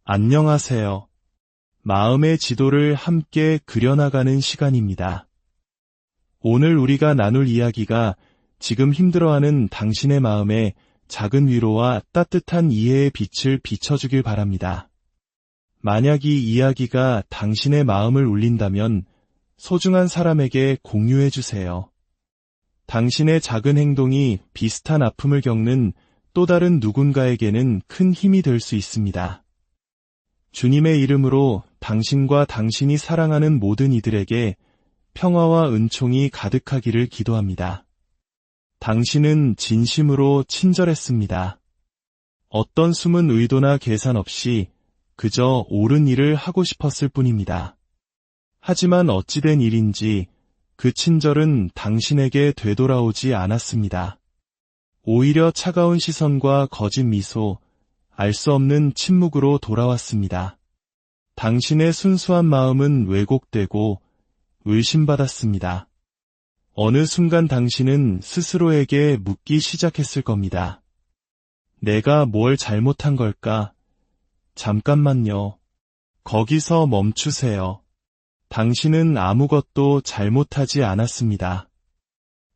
안녕하세요. 마음의 지도를 함께 그려나가는 시간입니다. 오늘 우리가 나눌 이야기가 지금 힘들어하는 당신의 마음에 작은 위로와 따뜻한 이해의 빛을 비춰주길 바랍니다. 만약 이 이야기가 당신의 마음을 울린다면 소중한 사람에게 공유해 주세요. 당신의 작은 행동이 비슷한 아픔을 겪는 또 다른 누군가에게는 큰 힘이 될 수 있습니다. 주님의 이름으로 당신과 당신이 사랑하는 모든 이들에게 평화와 은총이 가득하기를 기도합니다. 당신은 진심으로 친절했습니다. 어떤 숨은 의도나 계산 없이 그저 옳은 일을 하고 싶었을 뿐입니다. 하지만 어찌된 일인지 그 친절은 당신에게 되돌아오지 않았습니다. 오히려 차가운 시선과 거짓 미소, 알 수 없는 침묵으로 돌아왔습니다. 당신의 순수한 마음은 왜곡되고 의심받았습니다. 어느 순간 당신은 스스로에게 묻기 시작했을 겁니다. 내가 뭘 잘못한 걸까? 잠깐만요. 거기서 멈추세요. 당신은 아무것도 잘못하지 않았습니다.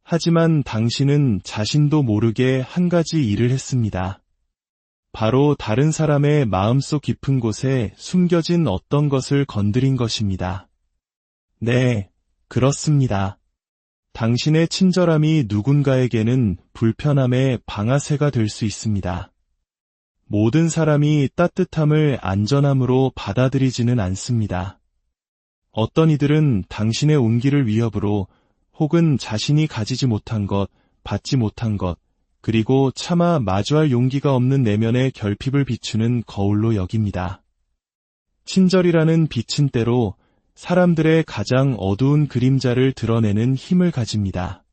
하지만 당신은 자신도 모르게 한 가지 일을 했습니다. 바로 다른 사람의 마음속 깊은 곳에 숨겨진 어떤 것을 건드린 것입니다. 네, 그렇습니다. 당신의 친절함이 누군가에게는 불편함의 방아쇠가 될 수 있습니다. 모든 사람이 따뜻함을 안전함으로 받아들이지는 않습니다. 어떤 이들은 당신의 온기를 위협으로 혹은 자신이 가지지 못한 것, 받지 못한 것, 그리고 차마 마주할 용기가 없는 내면의 결핍을 비추는 거울로 여깁니다. 친절이라는 빛은 때로 사람들의 가장 어두운 그림자를 드러내는 힘을 가집니다.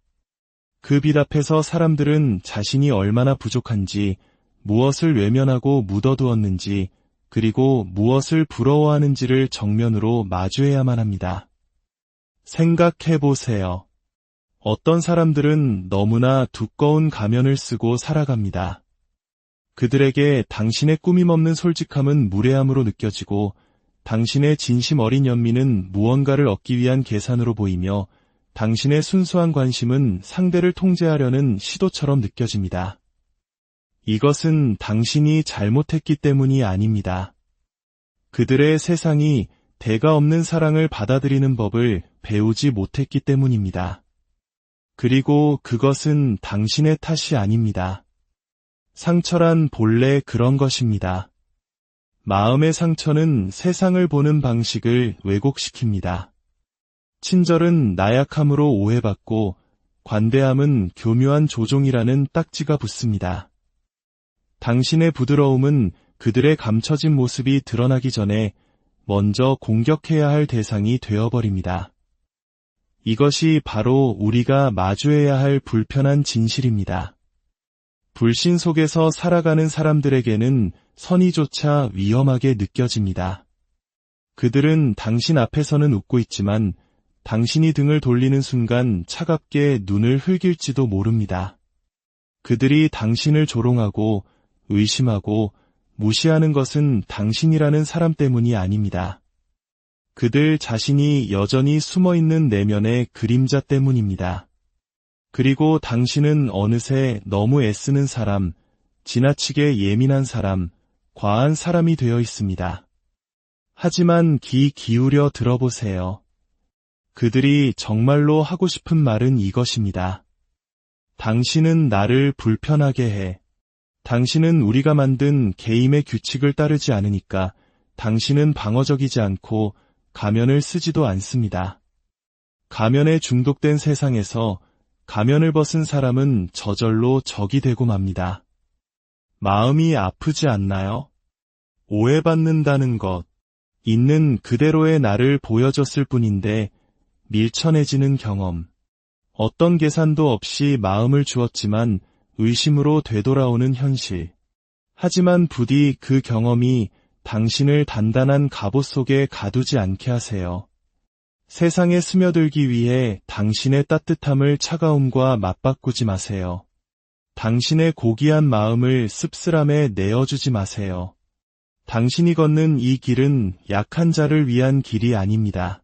그 빛 앞에서 사람들은 자신이 얼마나 부족한지, 무엇을 외면하고 묻어두었는지, 그리고 무엇을 부러워하는지를 정면으로 마주해야만 합니다. 생각해보세요. 어떤 사람들은 너무나 두꺼운 가면을 쓰고 살아갑니다. 그들에게 당신의 꾸밈없는 솔직함은 무례함으로 느껴지고 당신의 진심 어린 연민은 무언가를 얻기 위한 계산으로 보이며 당신의 순수한 관심은 상대를 통제하려는 시도처럼 느껴집니다. 이것은 당신이 잘못했기 때문이 아닙니다. 그들의 세상이 대가 없는 사랑을 받아들이는 법을 배우지 못했기 때문입니다. 그리고 그것은 당신의 탓이 아닙니다. 상처란 본래 그런 것입니다. 마음의 상처는 세상을 보는 방식을 왜곡시킵니다. 친절은 나약함으로 오해받고 관대함은 교묘한 조종이라는 딱지가 붙습니다. 당신의 부드러움은 그들의 감춰진 모습이 드러나기 전에 먼저 공격해야 할 대상이 되어버립니다. 이것이 바로 우리가 마주해야 할 불편한 진실입니다. 불신 속에서 살아가는 사람들에게는 선의조차 위험하게 느껴집니다. 그들은 당신 앞에서는 웃고 있지만 당신이 등을 돌리는 순간 차갑게 눈을 흘길지도 모릅니다. 그들이 당신을 조롱하고 의심하고 무시하는 것은 당신이라는 사람 때문이 아닙니다. 그들 자신이 여전히 숨어있는 내면의 그림자 때문입니다. 그리고 당신은 어느새 너무 애쓰는 사람, 지나치게 예민한 사람, 과한 사람이 되어 있습니다. 하지만 귀 기울여 들어보세요. 그들이 정말로 하고 싶은 말은 이것입니다. 당신은 나를 불편하게 해. 당신은 우리가 만든 게임의 규칙을 따르지 않으니까 당신은 방어적이지 않고 가면을 쓰지도 않습니다. 가면에 중독된 세상에서 가면을 벗은 사람은 저절로 적이 되고 맙니다. 마음이 아프지 않나요? 오해받는다는 것, 있는 그대로의 나를 보여줬을 뿐인데 밀쳐내지는 경험. 어떤 계산도 없이 마음을 주었지만 의심으로 되돌아오는 현실. 하지만 부디 그 경험이 당신을 단단한 갑옷 속에 가두지 않게 하세요. 세상에 스며들기 위해 당신의 따뜻함을 차가움과 맞바꾸지 마세요. 당신의 고귀한 마음을 씁쓸함에 내어주지 마세요. 당신이 걷는 이 길은 약한 자를 위한 길이 아닙니다.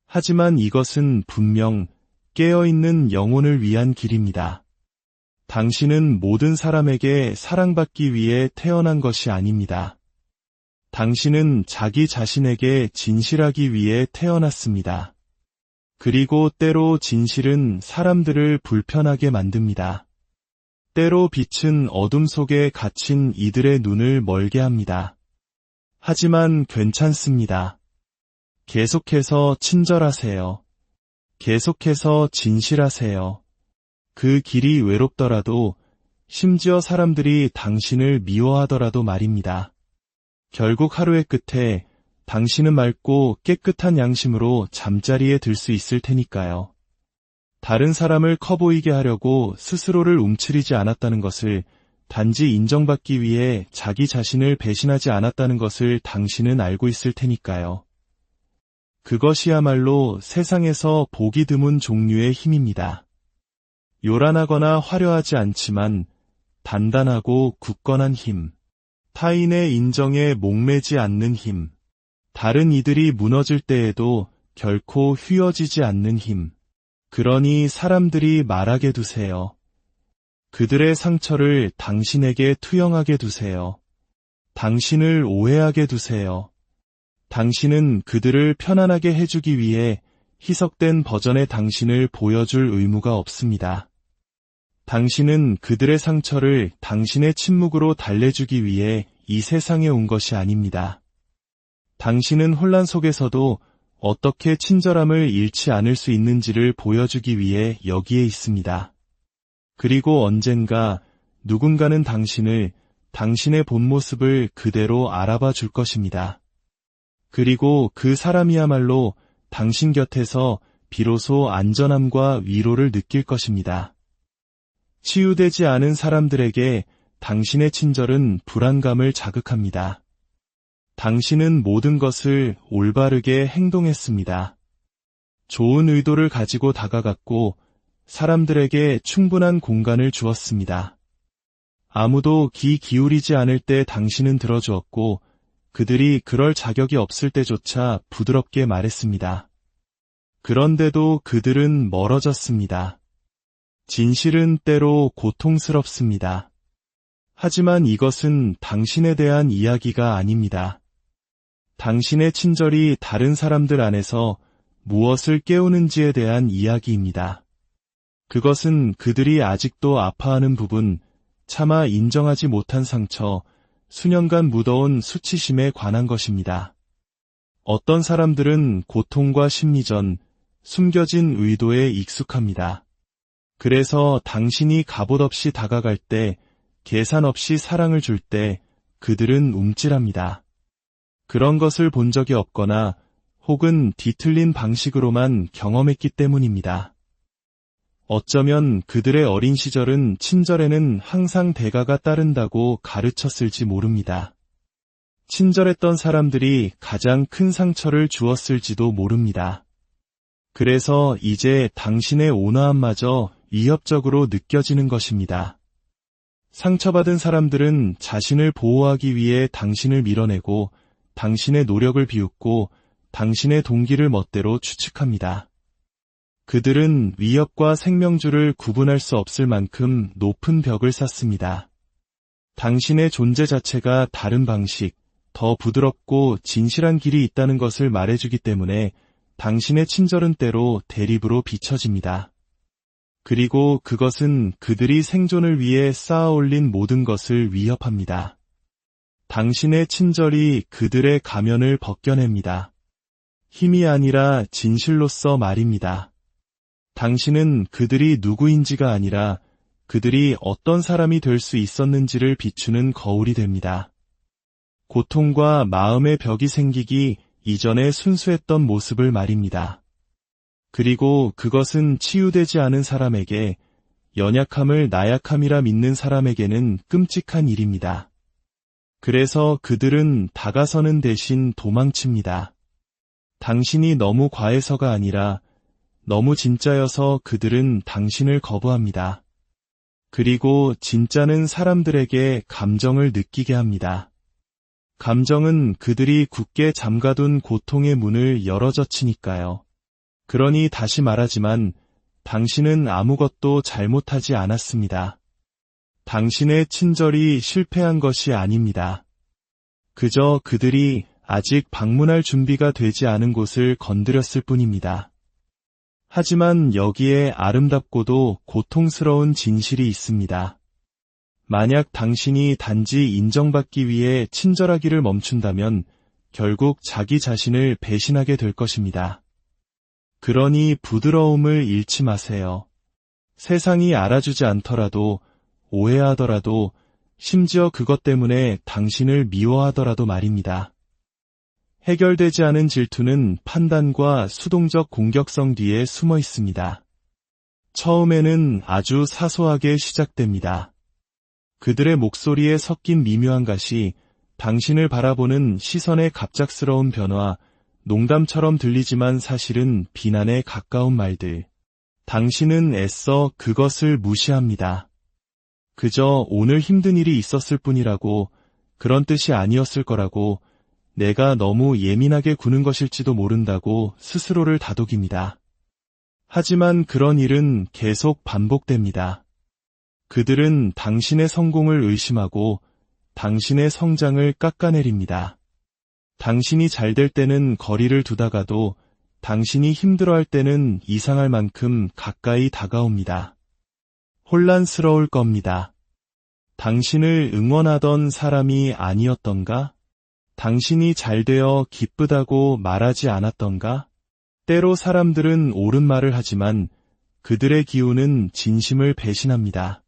하지만 이것은 분명 깨어있는 영혼을 위한 길입니다. 당신은 모든 사람에게 사랑받기 위해 태어난 것이 아닙니다. 당신은 자기 자신에게 진실하기 위해 태어났습니다. 그리고 때로 진실은 사람들을 불편하게 만듭니다. 때로 빛은 어둠 속에 갇힌 이들의 눈을 멀게 합니다. 하지만 괜찮습니다. 계속해서 친절하세요. 계속해서 진실하세요. 그 길이 외롭더라도, 심지어 사람들이 당신을 미워하더라도 말입니다. 결국 하루의 끝에 당신은 맑고 깨끗한 양심으로 잠자리에 들 수 있을 테니까요. 다른 사람을 커 보이게 하려고 스스로를 움츠리지 않았다는 것을, 단지 인정받기 위해 자기 자신을 배신하지 않았다는 것을 당신은 알고 있을 테니까요. 그것이야말로 세상에서 보기 드문 종류의 힘입니다. 요란하거나 화려하지 않지만 단단하고 굳건한 힘, 타인의 인정에 목매지 않는 힘, 다른 이들이 무너질 때에도 결코 휘어지지 않는 힘. 그러니 사람들이 말하게 두세요. 그들의 상처를 당신에게 투영하게 두세요. 당신을 오해하게 두세요. 당신은 그들을 편안하게 해주기 위해 희석된 버전의 당신을 보여줄 의무가 없습니다. 당신은 그들의 상처를 당신의 침묵으로 달래주기 위해 이 세상에 온 것이 아닙니다. 당신은 혼란 속에서도 어떻게 친절함을 잃지 않을 수 있는지를 보여주기 위해 여기에 있습니다. 그리고 언젠가 누군가는 당신을, 당신의 본 모습을 그대로 알아봐 줄 것입니다. 그리고 그 사람이야말로 당신 곁에서 비로소 안전함과 위로를 느낄 것입니다. 치유되지 않은 사람들에게 당신의 친절은 불안감을 자극합니다. 당신은 모든 것을 올바르게 행동했습니다. 좋은 의도를 가지고 다가갔고 사람들에게 충분한 공간을 주었습니다. 아무도 귀 기울이지 않을 때 당신은 들어주었고 그들이 그럴 자격이 없을 때조차 부드럽게 말했습니다. 그런데도 그들은 멀어졌습니다. 진실은 때로 고통스럽습니다. 하지만 이것은 당신에 대한 이야기가 아닙니다. 당신의 친절이 다른 사람들 안에서 무엇을 깨우는지에 대한 이야기입니다. 그것은 그들이 아직도 아파하는 부분, 차마 인정하지 못한 상처, 수년간 묻어온 수치심에 관한 것입니다. 어떤 사람들은 고통과 심리전, 숨겨진 의도에 익숙합니다. 그래서 당신이 갑옷 없이 다가갈 때, 계산 없이 사랑을 줄 때 그들은 움찔합니다. 그런 것을 본 적이 없거나 혹은 뒤틀린 방식으로만 경험했기 때문입니다. 어쩌면 그들의 어린 시절은 친절에는 항상 대가가 따른다고 가르쳤을지 모릅니다. 친절했던 사람들이 가장 큰 상처를 주었을지도 모릅니다. 그래서 이제 당신의 온화함마저 위협적으로 느껴지는 것입니다. 상처받은 사람들은 자신을 보호하기 위해 당신을 밀어내고 당신의 노력을 비웃고 당신의 동기를 멋대로 추측합니다. 그들은 위협과 생명줄을 구분할 수 없을 만큼 높은 벽을 쌓습니다. 당신의 존재 자체가 다른 방식, 더 부드럽고 진실한 길이 있다는 것을 말해주기 때문에 당신의 친절은 때로 대립으로 비춰집니다. 그리고 그것은 그들이 생존을 위해 쌓아올린 모든 것을 위협합니다. 당신의 친절이 그들의 가면을 벗겨냅니다. 힘이 아니라 진실로서 말입니다. 당신은 그들이 누구인지가 아니라 그들이 어떤 사람이 될 수 있었는지를 비추는 거울이 됩니다. 고통과 마음의 벽이 생기기 이전에 순수했던 모습을 말입니다. 그리고 그것은 치유되지 않은 사람에게, 연약함을 나약함이라 믿는 사람에게는 끔찍한 일입니다. 그래서 그들은 다가서는 대신 도망칩니다. 당신이 너무 과해서가 아니라 너무 진짜여서 그들은 당신을 거부합니다. 그리고 진짜는 사람들에게 감정을 느끼게 합니다. 감정은 그들이 굳게 잠가둔 고통의 문을 열어젖히니까요. 그러니 다시 말하지만 당신은 아무것도 잘못하지 않았습니다. 당신의 친절이 실패한 것이 아닙니다. 그저 그들이 아직 방문할 준비가 되지 않은 곳을 건드렸을 뿐입니다. 하지만 여기에 아름답고도 고통스러운 진실이 있습니다. 만약 당신이 단지 인정받기 위해 친절하기를 멈춘다면 결국 자기 자신을 배신하게 될 것입니다. 그러니 부드러움을 잃지 마세요. 세상이 알아주지 않더라도, 오해하더라도, 심지어 그것 때문에 당신을 미워하더라도 말입니다. 해결되지 않은 질투는 판단과 수동적 공격성 뒤에 숨어 있습니다. 처음에는 아주 사소하게 시작됩니다. 그들의 목소리에 섞인 미묘한 가시, 당신을 바라보는 시선의 갑작스러운 변화, 농담처럼 들리지만 사실은 비난에 가까운 말들. 당신은 애써 그것을 무시합니다. 그저 오늘 힘든 일이 있었을 뿐이라고, 그런 뜻이 아니었을 거라고, 내가 너무 예민하게 구는 것일지도 모른다고 스스로를 다독입니다. 하지만 그런 일은 계속 반복됩니다. 그들은 당신의 성공을 의심하고 당신의 성장을 깎아내립니다. 당신이 잘 될 때는 거리를 두다가도 당신이 힘들어할 때는 이상할 만큼 가까이 다가옵니다. 혼란스러울 겁니다. 당신을 응원하던 사람이 아니었던가? 당신이 잘되어 기쁘다고 말하지 않았던가? 때로 사람들은 옳은 말을 하지만 그들의 기운은 진심을 배신합니다.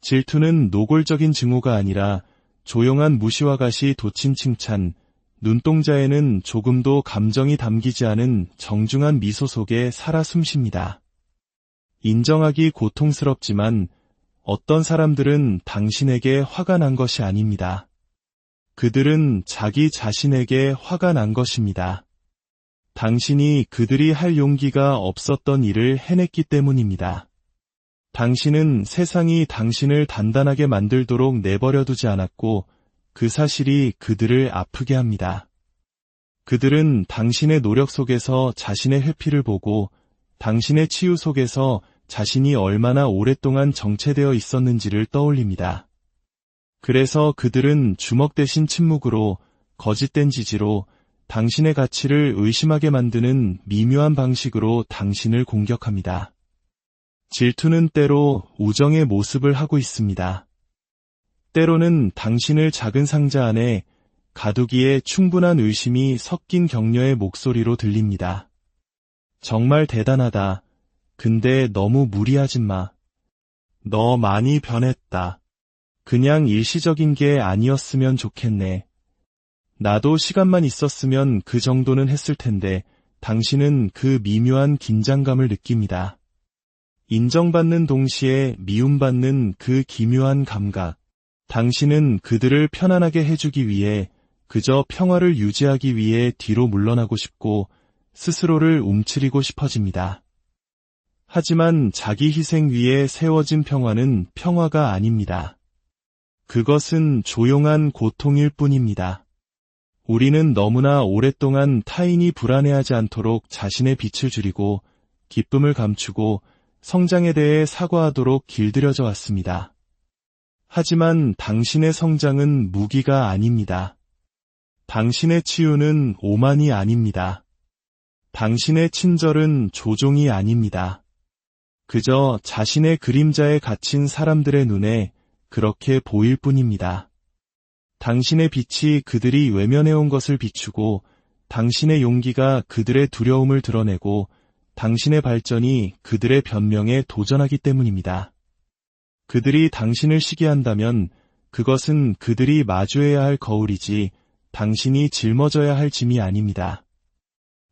질투는 노골적인 증오가 아니라 조용한 무시와 가시 돋친 칭찬, 눈동자에는 조금도 감정이 담기지 않은 정중한 미소 속에 살아 숨쉽니다. 인정하기 고통스럽지만 어떤 사람들은 당신에게 화가 난 것이 아닙니다. 그들은 자기 자신에게 화가 난 것입니다. 당신이 그들이 할 용기가 없었던 일을 해냈기 때문입니다. 당신은 세상이 당신을 단단하게 만들도록 내버려두지 않았고 그 사실이 그들을 아프게 합니다. 그들은 당신의 노력 속에서 자신의 회피를 보고 당신의 치유 속에서 자신이 얼마나 오랫동안 정체되어 있었는지를 떠올립니다. 그래서 그들은 주먹 대신 침묵으로, 거짓된 지지로, 당신의 가치를 의심하게 만드는 미묘한 방식으로 당신을 공격합니다. 질투는 때로 우정의 모습을 하고 있습니다. 때로는 당신을 작은 상자 안에 가두기에 충분한 의심이 섞인 격려의 목소리로 들립니다. 정말 대단하다. 근데 너무 무리하지 마. 너 많이 변했다. 그냥 일시적인 게 아니었으면 좋겠네. 나도 시간만 있었으면 그 정도는 했을 텐데 당신은 그 미묘한 긴장감을 느낍니다. 인정받는 동시에 미움받는 그 기묘한 감각. 당신은 그들을 편안하게 해주기 위해, 그저 평화를 유지하기 위해 뒤로 물러나고 싶고 스스로를 움츠리고 싶어집니다. 하지만 자기 희생 위에 세워진 평화는 평화가 아닙니다. 그것은 조용한 고통일 뿐입니다. 우리는 너무나 오랫동안 타인이 불안해하지 않도록 자신의 빛을 줄이고 기쁨을 감추고 성장에 대해 사과하도록 길들여져 왔습니다. 하지만 당신의 성장은 무기가 아닙니다. 당신의 치유는 오만이 아닙니다. 당신의 친절은 조종이 아닙니다. 그저 자신의 그림자에 갇힌 사람들의 눈에 그렇게 보일 뿐입니다. 당신의 빛이 그들이 외면해온 것을 비추고 당신의 용기가 그들의 두려움을 드러내고 당신의 발전이 그들의 변명에 도전하기 때문입니다. 그들이 당신을 시기한다면 그것은 그들이 마주해야 할 거울이지 당신이 짊어져야 할 짐이 아닙니다.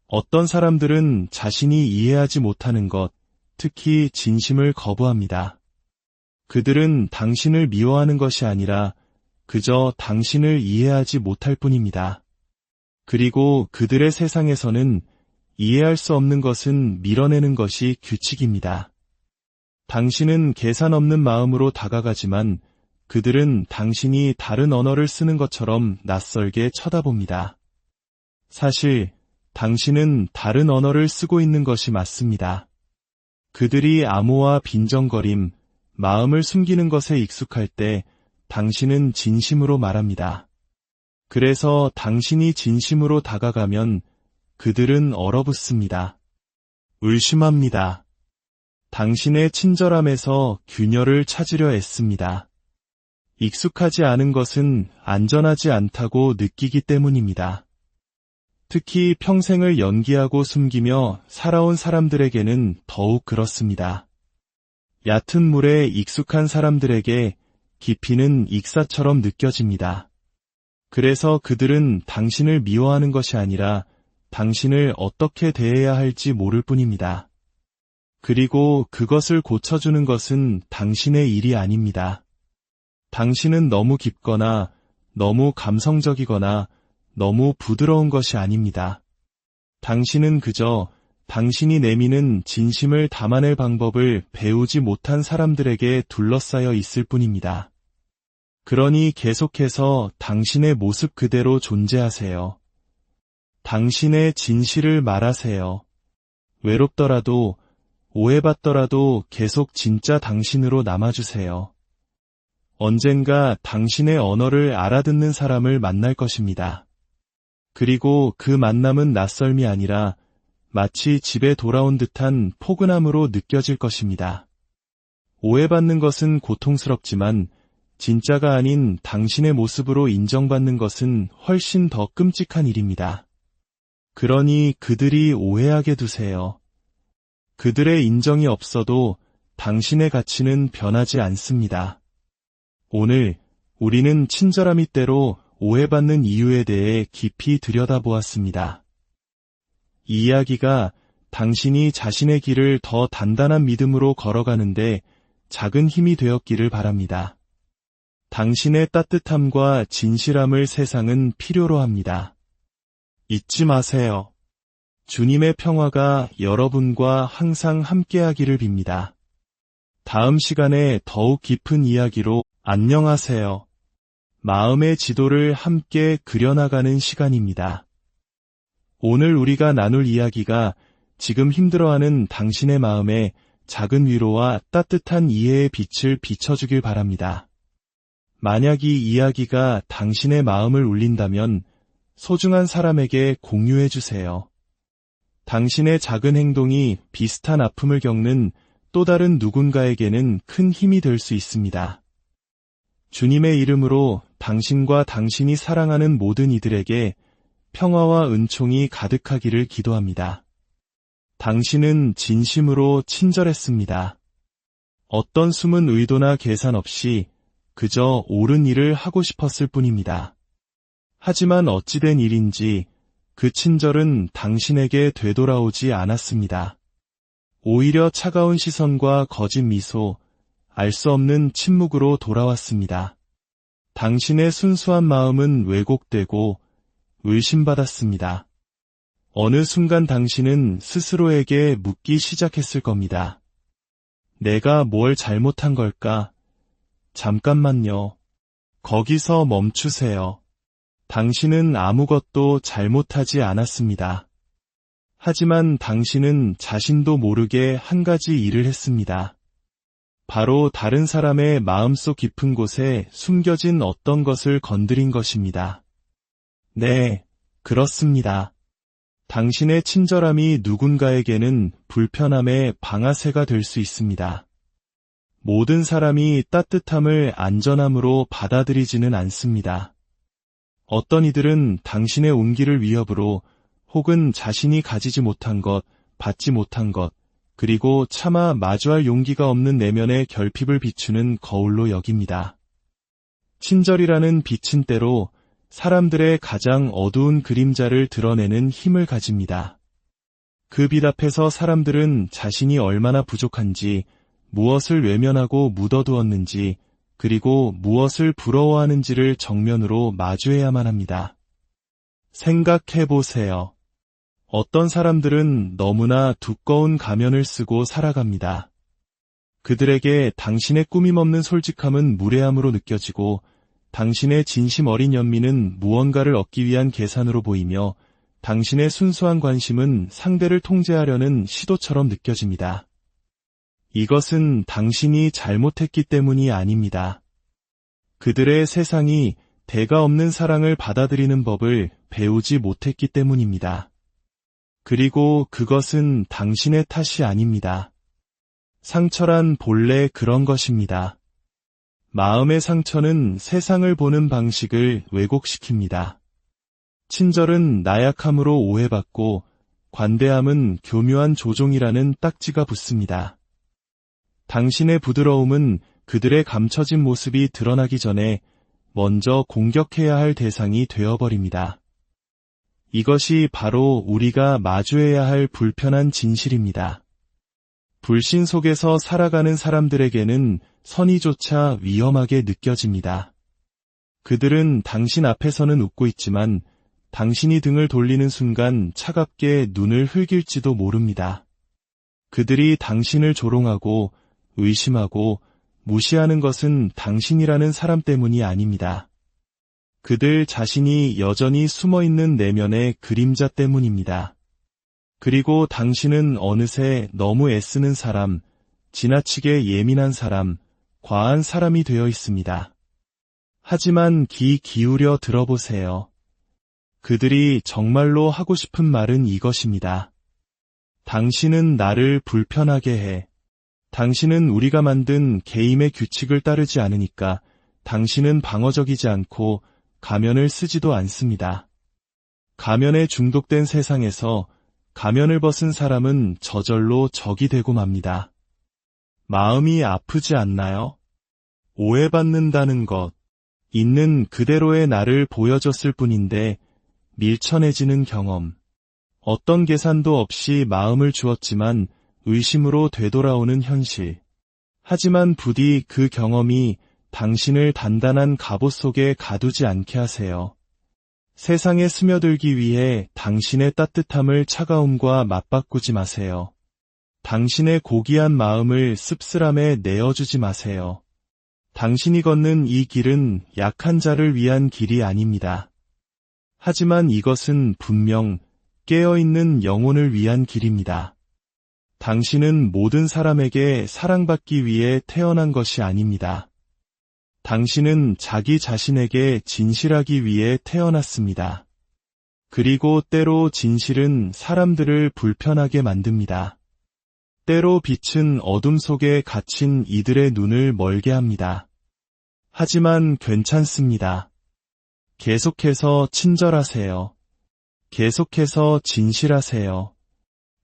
어떤 사람들은 자신이 이해하지 못하는 것, 특히 진심을 거부합니다. 그들은 당신을 미워하는 것이 아니라 그저 당신을 이해하지 못할 뿐입니다. 그리고 그들의 세상에서는 이해할 수 없는 것은 밀어내는 것이 규칙입니다. 당신은 계산 없는 마음으로 다가가지만 그들은 당신이 다른 언어를 쓰는 것처럼 낯설게 쳐다봅니다. 사실 당신은 다른 언어를 쓰고 있는 것이 맞습니다. 그들이 암호와 빈정거림, 마음을 숨기는 것에 익숙할 때 당신은 진심으로 말합니다. 그래서 당신이 진심으로 다가가면 그들은 얼어붙습니다. 의심합니다. 당신의 친절함에서 균열을 찾으려 애씁니다. 익숙하지 않은 것은 안전하지 않다고 느끼기 때문입니다. 특히 평생을 연기하고 숨기며 살아온 사람들에게는 더욱 그렇습니다. 얕은 물에 익숙한 사람들에게 깊이는 익사처럼 느껴집니다. 그래서 그들은 당신을 미워하는 것이 아니라 당신을 어떻게 대해야 할지 모를 뿐입니다. 그리고 그것을 고쳐주는 것은 당신의 일이 아닙니다. 당신은 너무 깊거나 너무 감성적이거나 너무 부드러운 것이 아닙니다. 당신은 그저 당신이 내미는 진심을 담아낼 방법을 배우지 못한 사람들에게 둘러싸여 있을 뿐입니다. 그러니 계속해서 당신의 모습 그대로 존재하세요. 당신의 진실을 말하세요. 외롭더라도, 오해받더라도 계속 진짜 당신으로 남아주세요. 언젠가 당신의 언어를 알아듣는 사람을 만날 것입니다. 그리고 그 만남은 낯설미 아니라 마치 집에 돌아온 듯한 포근함으로 느껴질 것입니다. 오해받는 것은 고통스럽지만 진짜가 아닌 당신의 모습으로 인정받는 것은 훨씬 더 끔찍한 일입니다. 그러니 그들이 오해하게 두세요. 그들의 인정이 없어도 당신의 가치는 변하지 않습니다. 오늘 우리는 친절함이 때로 오해받는 이유에 대해 깊이 들여다보았습니다. 이 이야기가 당신이 자신의 길을 더 단단한 믿음으로 걸어가는데 작은 힘이 되었기를 바랍니다. 당신의 따뜻함과 진실함을 세상은 필요로 합니다. 잊지 마세요. 주님의 평화가 여러분과 항상 함께하기를 빕니다. 다음 시간에 더욱 깊은 이야기로 안녕하세요. 마음의 지도를 함께 그려나가는 시간입니다. 오늘 우리가 나눌 이야기가 지금 힘들어하는 당신의 마음에 작은 위로와 따뜻한 이해의 빛을 비춰주길 바랍니다. 만약 이 이야기가 당신의 마음을 울린다면 소중한 사람에게 공유해 주세요. 당신의 작은 행동이 비슷한 아픔을 겪는 또 다른 누군가에게는 큰 힘이 될 수 있습니다. 주님의 이름으로 당신과 당신이 사랑하는 모든 이들에게 평화와 은총이 가득하기를 기도합니다. 당신은 진심으로 친절했습니다. 어떤 숨은 의도나 계산 없이 그저 옳은 일을 하고 싶었을 뿐입니다. 하지만 어찌된 일인지 그 친절은 당신에게 되돌아오지 않았습니다. 오히려 차가운 시선과 거짓 미소, 알 수 없는 침묵으로 돌아왔습니다. 당신의 순수한 마음은 왜곡되고 의심받았습니다. 어느 순간 당신은 스스로에게 묻기 시작했을 겁니다. 내가 뭘 잘못한 걸까? 잠깐만요. 거기서 멈추세요. 당신은 아무것도 잘못하지 않았습니다. 하지만 당신은 자신도 모르게 한 가지 일을 했습니다. 바로 다른 사람의 마음속 깊은 곳에 숨겨진 어떤 것을 건드린 것입니다. 네, 그렇습니다. 당신의 친절함이 누군가에게는 불편함의 방아쇠가 될 수 있습니다. 모든 사람이 따뜻함을 안전함으로 받아들이지는 않습니다. 어떤 이들은 당신의 온기를 위협으로 혹은 자신이 가지지 못한 것, 받지 못한 것, 그리고 차마 마주할 용기가 없는 내면의 결핍을 비추는 거울로 여깁니다. 친절이라는 빛은 때로 사람들의 가장 어두운 그림자를 드러내는 힘을 가집니다. 그 빛 앞에서 사람들은 자신이 얼마나 부족한지, 무엇을 외면하고 묻어두었는지, 그리고 무엇을 부러워하는지를 정면으로 마주해야만 합니다. 생각해보세요. 어떤 사람들은 너무나 두꺼운 가면을 쓰고 살아갑니다. 그들에게 당신의 꾸밈없는 솔직함은 무례함으로 느껴지고 당신의 진심 어린 연민은 무언가를 얻기 위한 계산으로 보이며 당신의 순수한 관심은 상대를 통제하려는 시도처럼 느껴집니다. 이것은 당신이 잘못했기 때문이 아닙니다. 그들의 세상이 대가 없는 사랑을 받아들이는 법을 배우지 못했기 때문입니다. 그리고 그것은 당신의 탓이 아닙니다. 상처란 본래 그런 것입니다. 마음의 상처는 세상을 보는 방식을 왜곡시킵니다. 친절은 나약함으로 오해받고 관대함은 교묘한 조종이라는 딱지가 붙습니다. 당신의 부드러움은 그들의 감춰진 모습이 드러나기 전에 먼저 공격해야 할 대상이 되어버립니다. 이것이 바로 우리가 마주해야 할 불편한 진실입니다. 불신 속에서 살아가는 사람들에게는 선의조차 위험하게 느껴집니다. 그들은 당신 앞에서는 웃고 있지만 당신이 등을 돌리는 순간 차갑게 눈을 흘길지도 모릅니다. 그들이 당신을 조롱하고 의심하고 무시하는 것은 당신이라는 사람 때문이 아닙니다. 그들 자신이 여전히 숨어있는 내면의 그림자 때문입니다. 그리고 당신은 어느새 너무 애쓰는 사람, 지나치게 예민한 사람, 과한 사람이 되어 있습니다. 하지만 귀 기울여 들어보세요. 그들이 정말로 하고 싶은 말은 이것입니다. 당신은 나를 불편하게 해. 당신은 우리가 만든 게임의 규칙을 따르지 않으니까 당신은 방어적이지 않고 가면을 쓰지도 않습니다. 가면에 중독된 세상에서 가면을 벗은 사람은 저절로 적이 되고 맙니다. 마음이 아프지 않나요? 오해받는다는 것, 있는 그대로의 나를 보여줬을 뿐인데 밀쳐내지는 경험. 어떤 계산도 없이 마음을 주었지만 의심으로 되돌아오는 현실. 하지만 부디 그 경험이 당신을 단단한 갑옷 속에 가두지 않게 하세요. 세상에 스며들기 위해 당신의 따뜻함을 차가움과 맞바꾸지 마세요. 당신의 고귀한 마음을 씁쓸함에 내어주지 마세요. 당신이 걷는 이 길은 약한 자를 위한 길이 아닙니다. 하지만 이것은 분명 깨어있는 영혼을 위한 길입니다. 당신은 모든 사람에게 사랑받기 위해 태어난 것이 아닙니다. 당신은 자기 자신에게 진실하기 위해 태어났습니다. 그리고 때로 진실은 사람들을 불편하게 만듭니다. 때로 빛은 어둠 속에 갇힌 이들의 눈을 멀게 합니다. 하지만 괜찮습니다. 계속해서 친절하세요. 계속해서 진실하세요.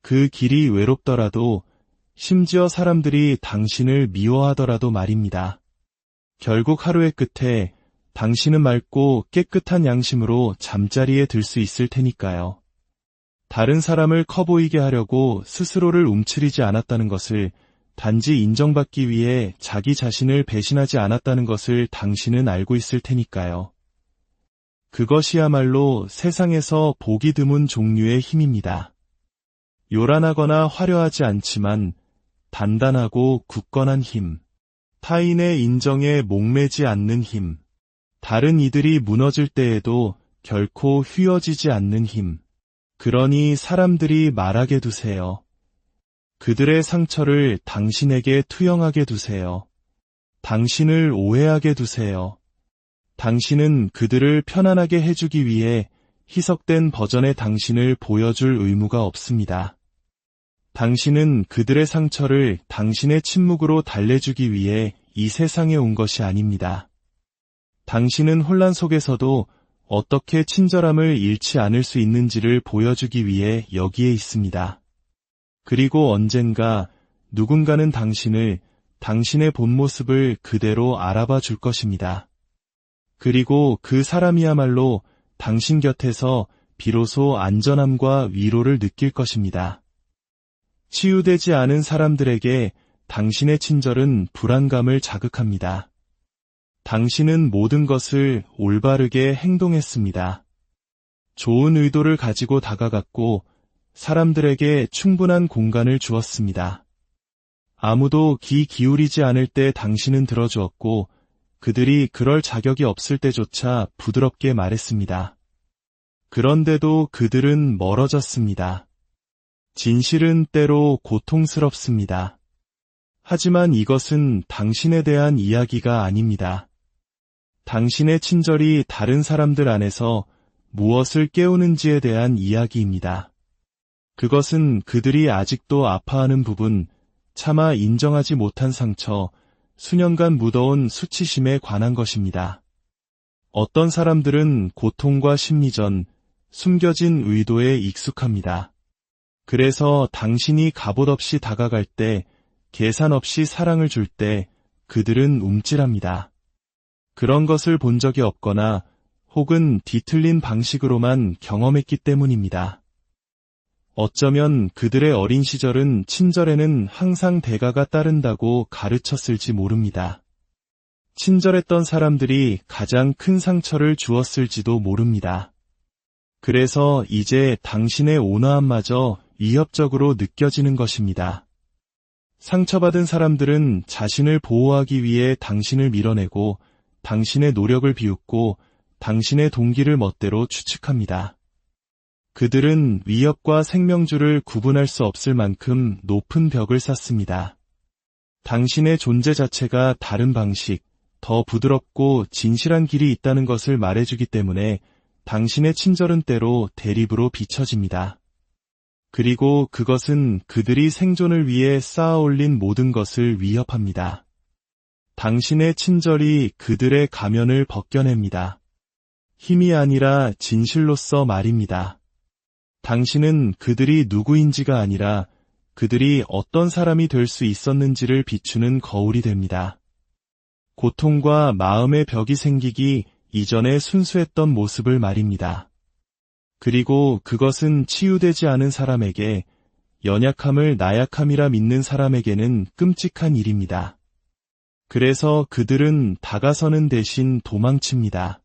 그 길이 외롭더라도, 심지어 사람들이 당신을 미워하더라도 말입니다. 결국 하루의 끝에 당신은 맑고 깨끗한 양심으로 잠자리에 들 수 있을 테니까요. 다른 사람을 커 보이게 하려고 스스로를 움츠리지 않았다는 것을, 단지 인정받기 위해 자기 자신을 배신하지 않았다는 것을 당신은 알고 있을 테니까요. 그것이야말로 세상에서 보기 드문 종류의 힘입니다. 요란하거나 화려하지 않지만 단단하고 굳건한 힘. 타인의 인정에 목매지 않는 힘. 다른 이들이 무너질 때에도 결코 휘어지지 않는 힘. 그러니 사람들이 말하게 두세요. 그들의 상처를 당신에게 투영하게 두세요. 당신을 오해하게 두세요. 당신은 그들을 편안하게 해주기 위해 희석된 버전의 당신을 보여줄 의무가 없습니다. 당신은 그들의 상처를 당신의 침묵으로 달래주기 위해 이 세상에 온 것이 아닙니다. 당신은 혼란 속에서도 어떻게 친절함을 잃지 않을 수 있는지를 보여주기 위해 여기에 있습니다. 그리고 언젠가 누군가는 당신을, 당신의 본 모습을 그대로 알아봐 줄 것입니다. 그리고 그 사람이야말로 당신 곁에서 비로소 안전함과 위로를 느낄 것입니다. 치유되지 않은 사람들에게 당신의 친절은 불안감을 자극합니다. 당신은 모든 것을 올바르게 행동했습니다. 좋은 의도를 가지고 다가갔고 사람들에게 충분한 공간을 주었습니다. 아무도 귀 기울이지 않을 때 당신은 들어주었고 그들이 그럴 자격이 없을 때조차 부드럽게 말했습니다. 그런데도 그들은 멀어졌습니다. 진실은 때로 고통스럽습니다. 하지만 이것은 당신에 대한 이야기가 아닙니다. 당신의 친절이 다른 사람들 안에서 무엇을 깨우는지에 대한 이야기입니다. 그것은 그들이 아직도 아파하는 부분, 차마 인정하지 못한 상처, 수년간 묻어온 수치심에 관한 것입니다. 어떤 사람들은 고통과 심리전, 숨겨진 의도에 익숙합니다. 그래서 당신이 갑옷 없이 다가갈 때, 계산 없이 사랑을 줄 때 그들은 움찔합니다. 그런 것을 본 적이 없거나 혹은 뒤틀린 방식으로만 경험했기 때문입니다. 어쩌면 그들의 어린 시절은 친절에는 항상 대가가 따른다고 가르쳤을지 모릅니다. 친절했던 사람들이 가장 큰 상처를 주었을지도 모릅니다. 그래서 이제 당신의 온화함마저 위협적으로 느껴지는 것입니다. 상처받은 사람들은 자신을 보호하기 위해 당신을 밀어내고 당신의 노력을 비웃고 당신의 동기를 멋대로 추측합니다. 그들은 위협과 생명줄을 구분할 수 없을 만큼 높은 벽을 쌓습니다. 당신의 존재 자체가 다른 방식, 더 부드럽고 진실한 길이 있다는 것을 말해주기 때문에 당신의 친절은 때로 대립으로 비춰집니다. 그리고 그것은 그들이 생존을 위해 쌓아올린 모든 것을 위협합니다. 당신의 친절이 그들의 가면을 벗겨냅니다. 힘이 아니라 진실로서 말입니다. 당신은 그들이 누구인지가 아니라 그들이 어떤 사람이 될 수 있었는지를 비추는 거울이 됩니다. 고통과 마음의 벽이 생기기 이전에 순수했던 모습을 말입니다. 그리고 그것은 치유되지 않은 사람에게, 연약함을 나약함이라 믿는 사람에게는 끔찍한 일입니다. 그래서 그들은 다가서는 대신 도망칩니다.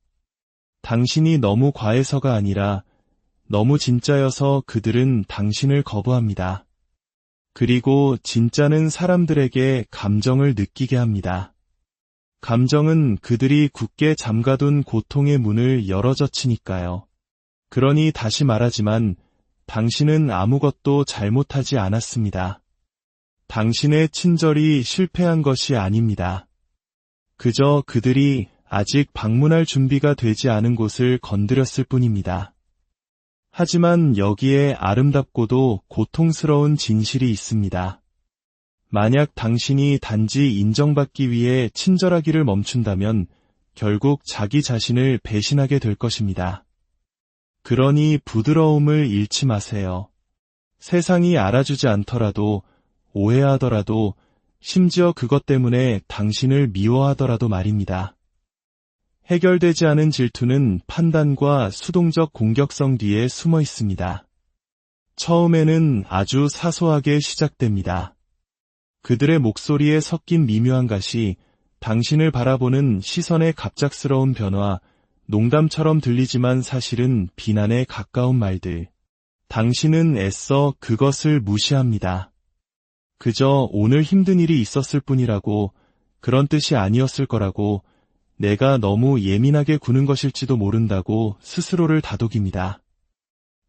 당신이 너무 과해서가 아니라 너무 진짜여서 그들은 당신을 거부합니다. 그리고 진짜는 사람들에게 감정을 느끼게 합니다. 감정은 그들이 굳게 잠가둔 고통의 문을 열어젖히니까요. 그러니 다시 말하지만 당신은 아무것도 잘못하지 않았습니다. 당신의 친절이 실패한 것이 아닙니다. 그저 그들이 아직 방문할 준비가 되지 않은 곳을 건드렸을 뿐입니다. 하지만 여기에 아름답고도 고통스러운 진실이 있습니다. 만약 당신이 단지 인정받기 위해 친절하기를 멈춘다면 결국 자기 자신을 배신하게 될 것입니다. 그러니 부드러움을 잃지 마세요. 세상이 알아주지 않더라도, 오해하더라도, 심지어 그것 때문에 당신을 미워하더라도 말입니다. 해결되지 않은 질투는 판단과 수동적 공격성 뒤에 숨어 있습니다. 처음에는 아주 사소하게 시작됩니다. 그들의 목소리에 섞인 미묘한 가시, 당신을 바라보는 시선의 갑작스러운 변화, 농담처럼 들리지만 사실은 비난에 가까운 말들. 당신은 애써 그것을 무시합니다. 그저 오늘 힘든 일이 있었을 뿐이라고, 그런 뜻이 아니었을 거라고, 내가 너무 예민하게 구는 것일지도 모른다고 스스로를 다독입니다.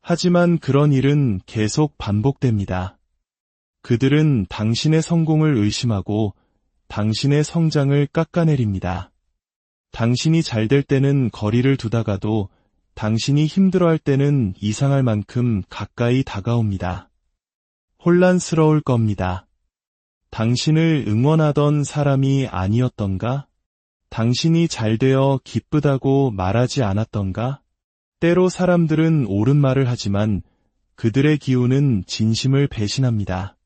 하지만 그런 일은 계속 반복됩니다. 그들은 당신의 성공을 의심하고 당신의 성장을 깎아내립니다. 당신이 잘 될 때는 거리를 두다가도 당신이 힘들어할 때는 이상할 만큼 가까이 다가옵니다. 혼란스러울 겁니다. 당신을 응원하던 사람이 아니었던가? 당신이 잘되어 기쁘다고 말하지 않았던가? 때로 사람들은 옳은 말을 하지만 그들의 기운은 진심을 배신합니다.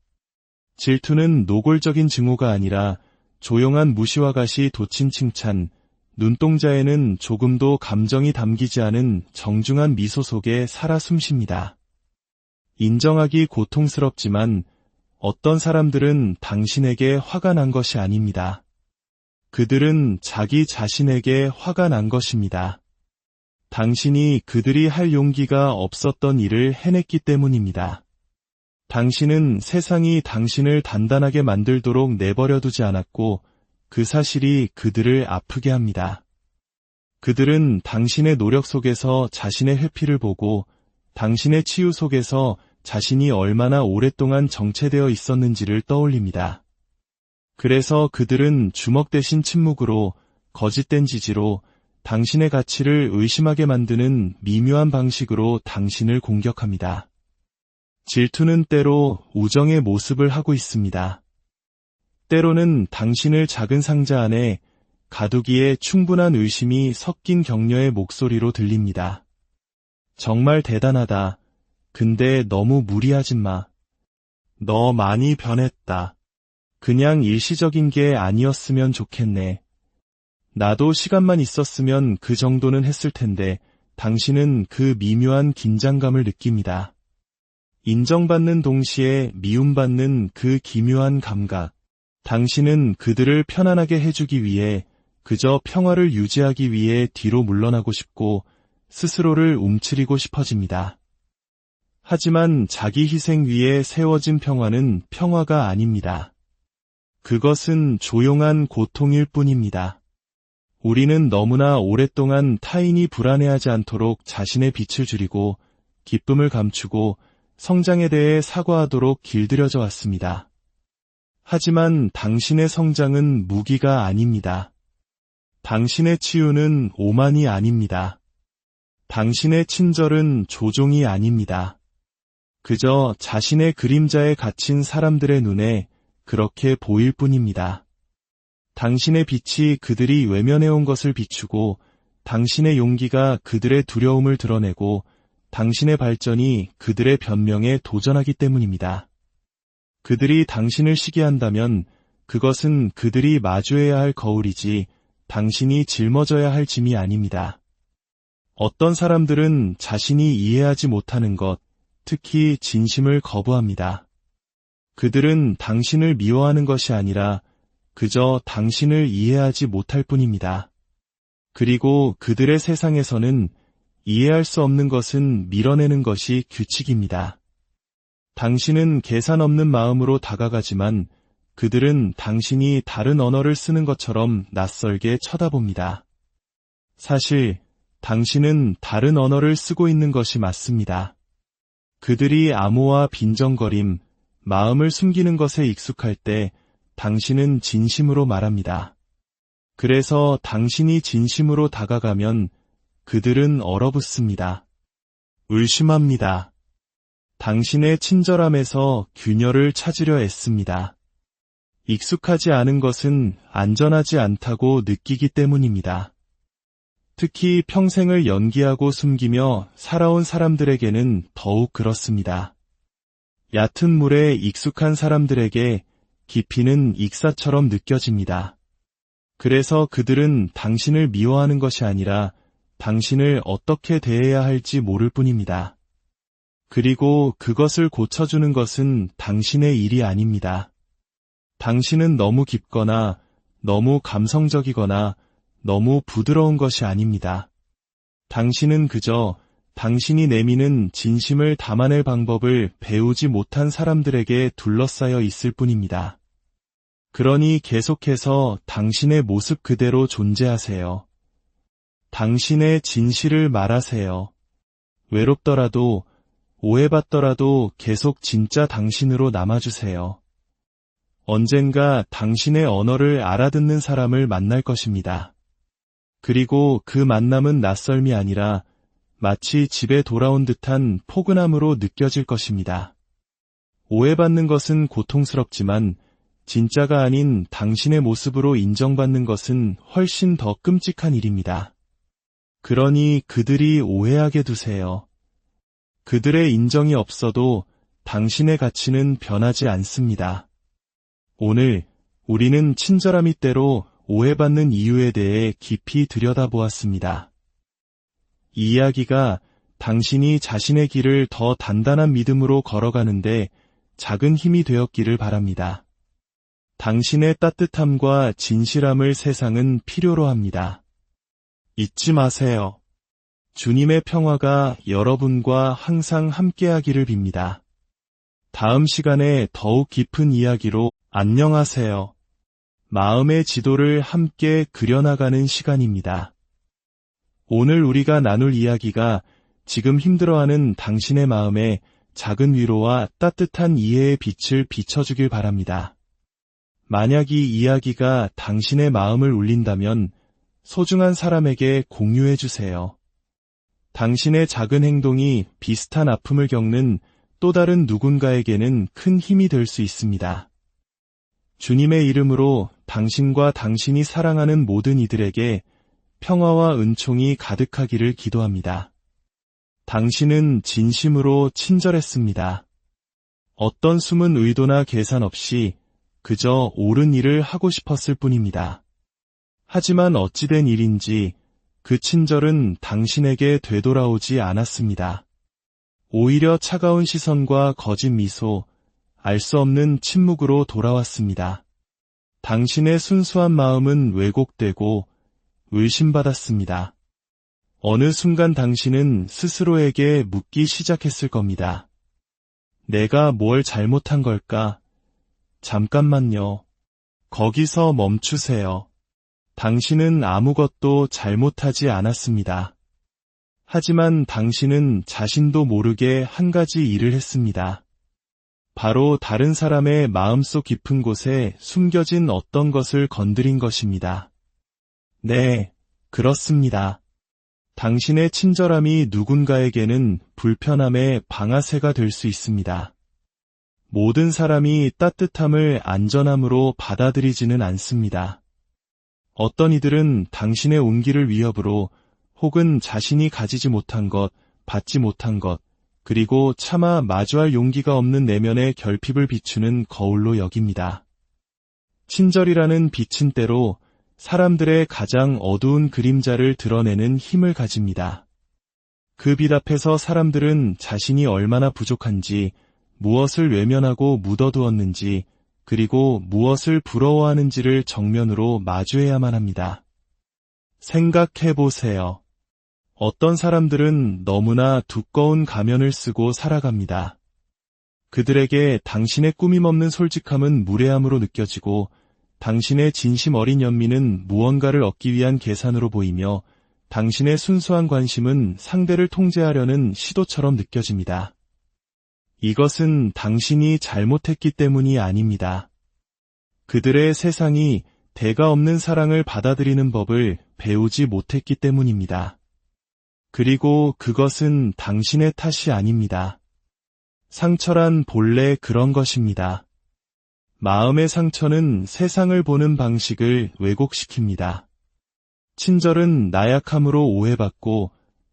질투는 노골적인 증오가 아니라 조용한 무시와 가시 돋친 칭찬, 눈동자에는 조금도 감정이 담기지 않은 정중한 미소 속에 살아 숨쉽니다. 인정하기 고통스럽지만 어떤 사람들은 당신에게 화가 난 것이 아닙니다. 그들은 자기 자신에게 화가 난 것입니다. 당신이 그들이 할 용기가 없었던 일을 해냈기 때문입니다. 당신은 세상이 당신을 단단하게 만들도록 내버려두지 않았고 그 사실이 그들을 아프게 합니다. 그들은 당신의 노력 속에서 자신의 회피를 보고 당신의 치유 속에서 자신이 얼마나 오랫동안 정체되어 있었는지를 떠올립니다. 그래서 그들은 주먹 대신 침묵으로, 거짓된 지지로 당신의 가치를 의심하게 만드는 미묘한 방식으로 당신을 공격합니다. 질투는 때로 우정의 모습을 하고 있습니다. 때로는 당신을 작은 상자 안에 가두기에 충분한 의심이 섞인 격려의 목소리로 들립니다. 정말 대단하다. 근데 너무 무리하지 마. 너 많이 변했다. 그냥 일시적인 게 아니었으면 좋겠네. 나도 시간만 있었으면 그 정도는 했을 텐데 당신은 그 미묘한 긴장감을 느낍니다. 인정받는 동시에 미움받는 그 기묘한 감각. 당신은 그들을 편안하게 해주기 위해 그저 평화를 유지하기 위해 뒤로 물러나고 싶고 스스로를 움츠리고 싶어집니다. 하지만 자기 희생 위에 세워진 평화는 평화가 아닙니다. 그것은 조용한 고통일 뿐입니다. 우리는 너무나 오랫동안 타인이 불안해하지 않도록 자신의 빛을 줄이고 기쁨을 감추고 성장에 대해 사과하도록 길들여져 왔습니다. 하지만 당신의 성장은 무기가 아닙니다. 당신의 치유는 오만이 아닙니다. 당신의 친절은 조종이 아닙니다. 그저 자신의 그림자에 갇힌 사람들의 눈에 그렇게 보일 뿐입니다. 당신의 빛이 그들이 외면해온 것을 비추고 당신의 용기가 그들의 두려움을 드러내고 당신의 발전이 그들의 변명에 도전하기 때문입니다. 그들이 당신을 시기한다면 그것은 그들이 마주해야 할 거울이지 당신이 짊어져야 할 짐이 아닙니다. 어떤 사람들은 자신이 이해하지 못하는 것, 특히 진심을 거부합니다. 그들은 당신을 미워하는 것이 아니라 그저 당신을 이해하지 못할 뿐입니다. 그리고 그들의 세상에서는 이해할 수 없는 것은 밀어내는 것이 규칙입니다. 당신은 계산 없는 마음으로 다가가지만 그들은 당신이 다른 언어를 쓰는 것처럼 낯설게 쳐다봅니다. 사실 당신은 다른 언어를 쓰고 있는 것이 맞습니다. 그들이 암호와 빈정거림, 마음을 숨기는 것에 익숙할 때 당신은 진심으로 말합니다. 그래서 당신이 진심으로 다가가면 그들은 얼어붙습니다. 의심합니다. 당신의 친절함에서 균열을 찾으려 애씁니다. 익숙하지 않은 것은 안전하지 않다고 느끼기 때문입니다. 특히 평생을 연기하고 숨기며 살아온 사람들에게는 더욱 그렇습니다. 얕은 물에 익숙한 사람들에게 깊이는 익사처럼 느껴집니다. 그래서 그들은 당신을 미워하는 것이 아니라 당신을 어떻게 대해야 할지 모를 뿐입니다. 그리고 그것을 고쳐주는 것은 당신의 일이 아닙니다. 당신은 너무 깊거나 너무 감성적이거나 너무 부드러운 것이 아닙니다. 당신은 그저 당신이 내미는 진심을 담아낼 방법을 배우지 못한 사람들에게 둘러싸여 있을 뿐입니다. 그러니 계속해서 당신의 모습 그대로 존재하세요. 당신의 진실을 말하세요. 외롭더라도 오해받더라도 계속 진짜 당신으로 남아주세요. 언젠가 당신의 언어를 알아듣는 사람을 만날 것입니다. 그리고 그 만남은 낯설미 아니라 마치 집에 돌아온 듯한 포근함으로 느껴질 것입니다. 오해받는 것은 고통스럽지만 진짜가 아닌 당신의 모습으로 인정받는 것은 훨씬 더 끔찍한 일입니다. 그러니 그들이 오해하게 두세요. 그들의 인정이 없어도 당신의 가치는 변하지 않습니다. 오늘 우리는 친절함이 때로 오해받는 이유에 대해 깊이 들여다보았습니다. 이 이야기가 당신이 자신의 길을 더 단단한 믿음으로 걸어가는데 작은 힘이 되었기를 바랍니다. 당신의 따뜻함과 진실함을 세상은 필요로 합니다. 잊지 마세요. 주님의 평화가 여러분과 항상 함께하기를 빕니다. 다음 시간에 더욱 깊은 이야기로 안녕하세요. 마음의 지도를 함께 그려나가는 시간입니다. 오늘 우리가 나눌 이야기가 지금 힘들어하는 당신의 마음에 작은 위로와 따뜻한 이해의 빛을 비춰주길 바랍니다. 만약 이 이야기가 당신의 마음을 울린다면 소중한 사람에게 공유해 주세요. 당신의 작은 행동이 비슷한 아픔을 겪는 또 다른 누군가에게는 큰 힘이 될 수 있습니다. 주님의 이름으로 당신과 당신이 사랑하는 모든 이들에게 평화와 은총이 가득하기를 기도합니다. 당신은 진심으로 친절했습니다. 어떤 숨은 의도나 계산 없이 그저 옳은 일을 하고 싶었을 뿐입니다. 하지만 어찌된 일인지 그 친절은 당신에게 되돌아오지 않았습니다. 오히려 차가운 시선과 거짓 미소, 알 수 없는 침묵으로 돌아왔습니다. 당신의 순수한 마음은 왜곡되고 의심받았습니다. 어느 순간 당신은 스스로에게 묻기 시작했을 겁니다. 내가 뭘 잘못한 걸까? 잠깐만요. 거기서 멈추세요. 당신은 아무것도 잘못하지 않았습니다. 하지만 당신은 자신도 모르게 한 가지 일을 했습니다. 바로 다른 사람의 마음속 깊은 곳에 숨겨진 어떤 것을 건드린 것입니다. 네, 그렇습니다. 당신의 친절함이 누군가에게는 불편함의 방아쇠가 될 수 있습니다. 모든 사람이 따뜻함을 안전함으로 받아들이지는 않습니다. 어떤 이들은 당신의 온기를 위협으로 혹은 자신이 가지지 못한 것, 받지 못한 것, 그리고 차마 마주할 용기가 없는 내면의 결핍을 비추는 거울로 여깁니다. 친절이라는 빛은 때로 사람들의 가장 어두운 그림자를 드러내는 힘을 가집니다. 그 빛 앞에서 사람들은 자신이 얼마나 부족한지, 무엇을 외면하고 묻어두었는지, 그리고 무엇을 부러워하는지를 정면으로 마주해야만 합니다. 생각해보세요. 어떤 사람들은 너무나 두꺼운 가면을 쓰고 살아갑니다. 그들에게 당신의 꾸밈없는 솔직함은 무례함으로 느껴지고 당신의 진심 어린 연민은 무언가를 얻기 위한 계산으로 보이며 당신의 순수한 관심은 상대를 통제하려는 시도처럼 느껴집니다. 이것은 당신이 잘못했기 때문이 아닙니다. 그들의 세상이 대가 없는 사랑을 받아들이는 법을 배우지 못했기 때문입니다. 그리고 그것은 당신의 탓이 아닙니다. 상처란 본래 그런 것입니다. 마음의 상처는 세상을 보는 방식을 왜곡시킵니다. 친절은 나약함으로 오해받고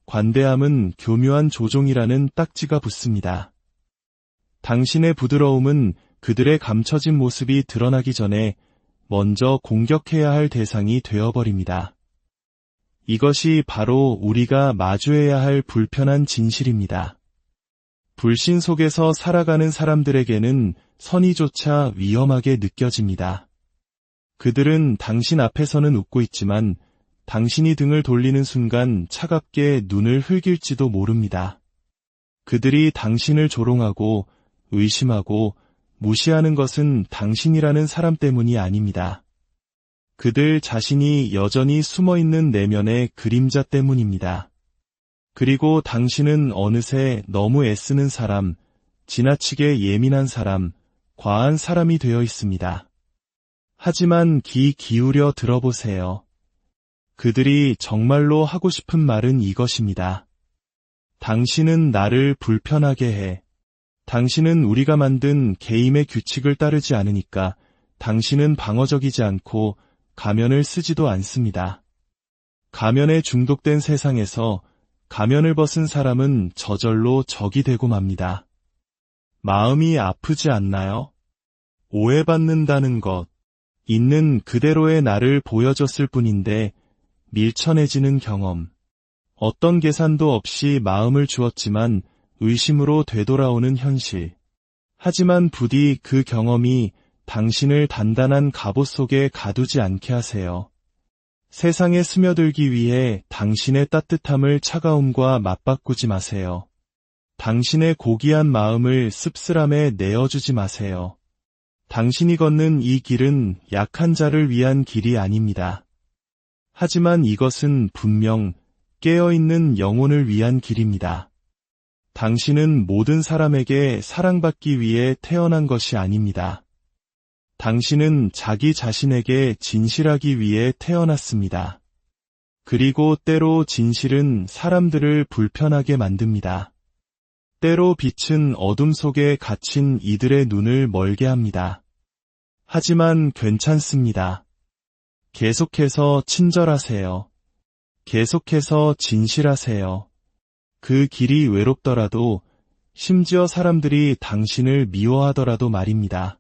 관대함은 교묘한 조종이라는 딱지가 붙습니다. 당신의 부드러움은 그들의 감춰진 모습이 드러나기 전에 먼저 공격해야 할 대상이 되어버립니다. 이것이 바로 우리가 마주해야 할 불편한 진실입니다. 불신 속에서 살아가는 사람들에게는 선의조차 위험하게 느껴집니다. 그들은 당신 앞에서는 웃고 있지만 당신이 등을 돌리는 순간 차갑게 눈을 흘길지도 모릅니다. 그들이 당신을 조롱하고 의심하고 무시하는 것은 당신이라는 사람 때문이 아닙니다. 그들 자신이 여전히 숨어있는 내면의 그림자 때문입니다. 그리고 당신은 어느새 너무 애쓰는 사람, 지나치게 예민한 사람, 과한 사람이 되어 있습니다. 하지만 귀 기울여 들어보세요. 그들이 정말로 하고 싶은 말은 이것입니다. 당신은 나를 불편하게 해. 당신은 우리가 만든 게임의 규칙을 따르지 않으니까 당신은 방어적이지 않고 가면을 쓰지도 않습니다. 가면에 중독된 세상에서 가면을 벗은 사람은 저절로 적이 되고 맙니다. 마음이 아프지 않나요? 오해받는다는 것, 있는 그대로의 나를 보여줬을 뿐인데 밀쳐내지는 경험. 어떤 계산도 없이 마음을 주었지만 의심으로 되돌아오는 현실. 하지만 부디 그 경험이 당신을 단단한 갑옷 속에 가두지 않게 하세요. 세상에 스며들기 위해 당신의 따뜻함을 차가움과 맞바꾸지 마세요. 당신의 고귀한 마음을 씁쓸함에 내어주지 마세요. 당신이 걷는 이 길은 약한 자를 위한 길이 아닙니다. 하지만 이것은 분명 깨어있는 영혼을 위한 길입니다. 당신은 모든 사람에게 사랑받기 위해 태어난 것이 아닙니다. 당신은 자기 자신에게 진실하기 위해 태어났습니다. 그리고 때로 진실은 사람들을 불편하게 만듭니다. 때로 빛은 어둠 속에 갇힌 이들의 눈을 멀게 합니다. 하지만 괜찮습니다. 계속해서 친절하세요. 계속해서 진실하세요. 그 길이 외롭더라도, 심지어 사람들이 당신을 미워하더라도 말입니다.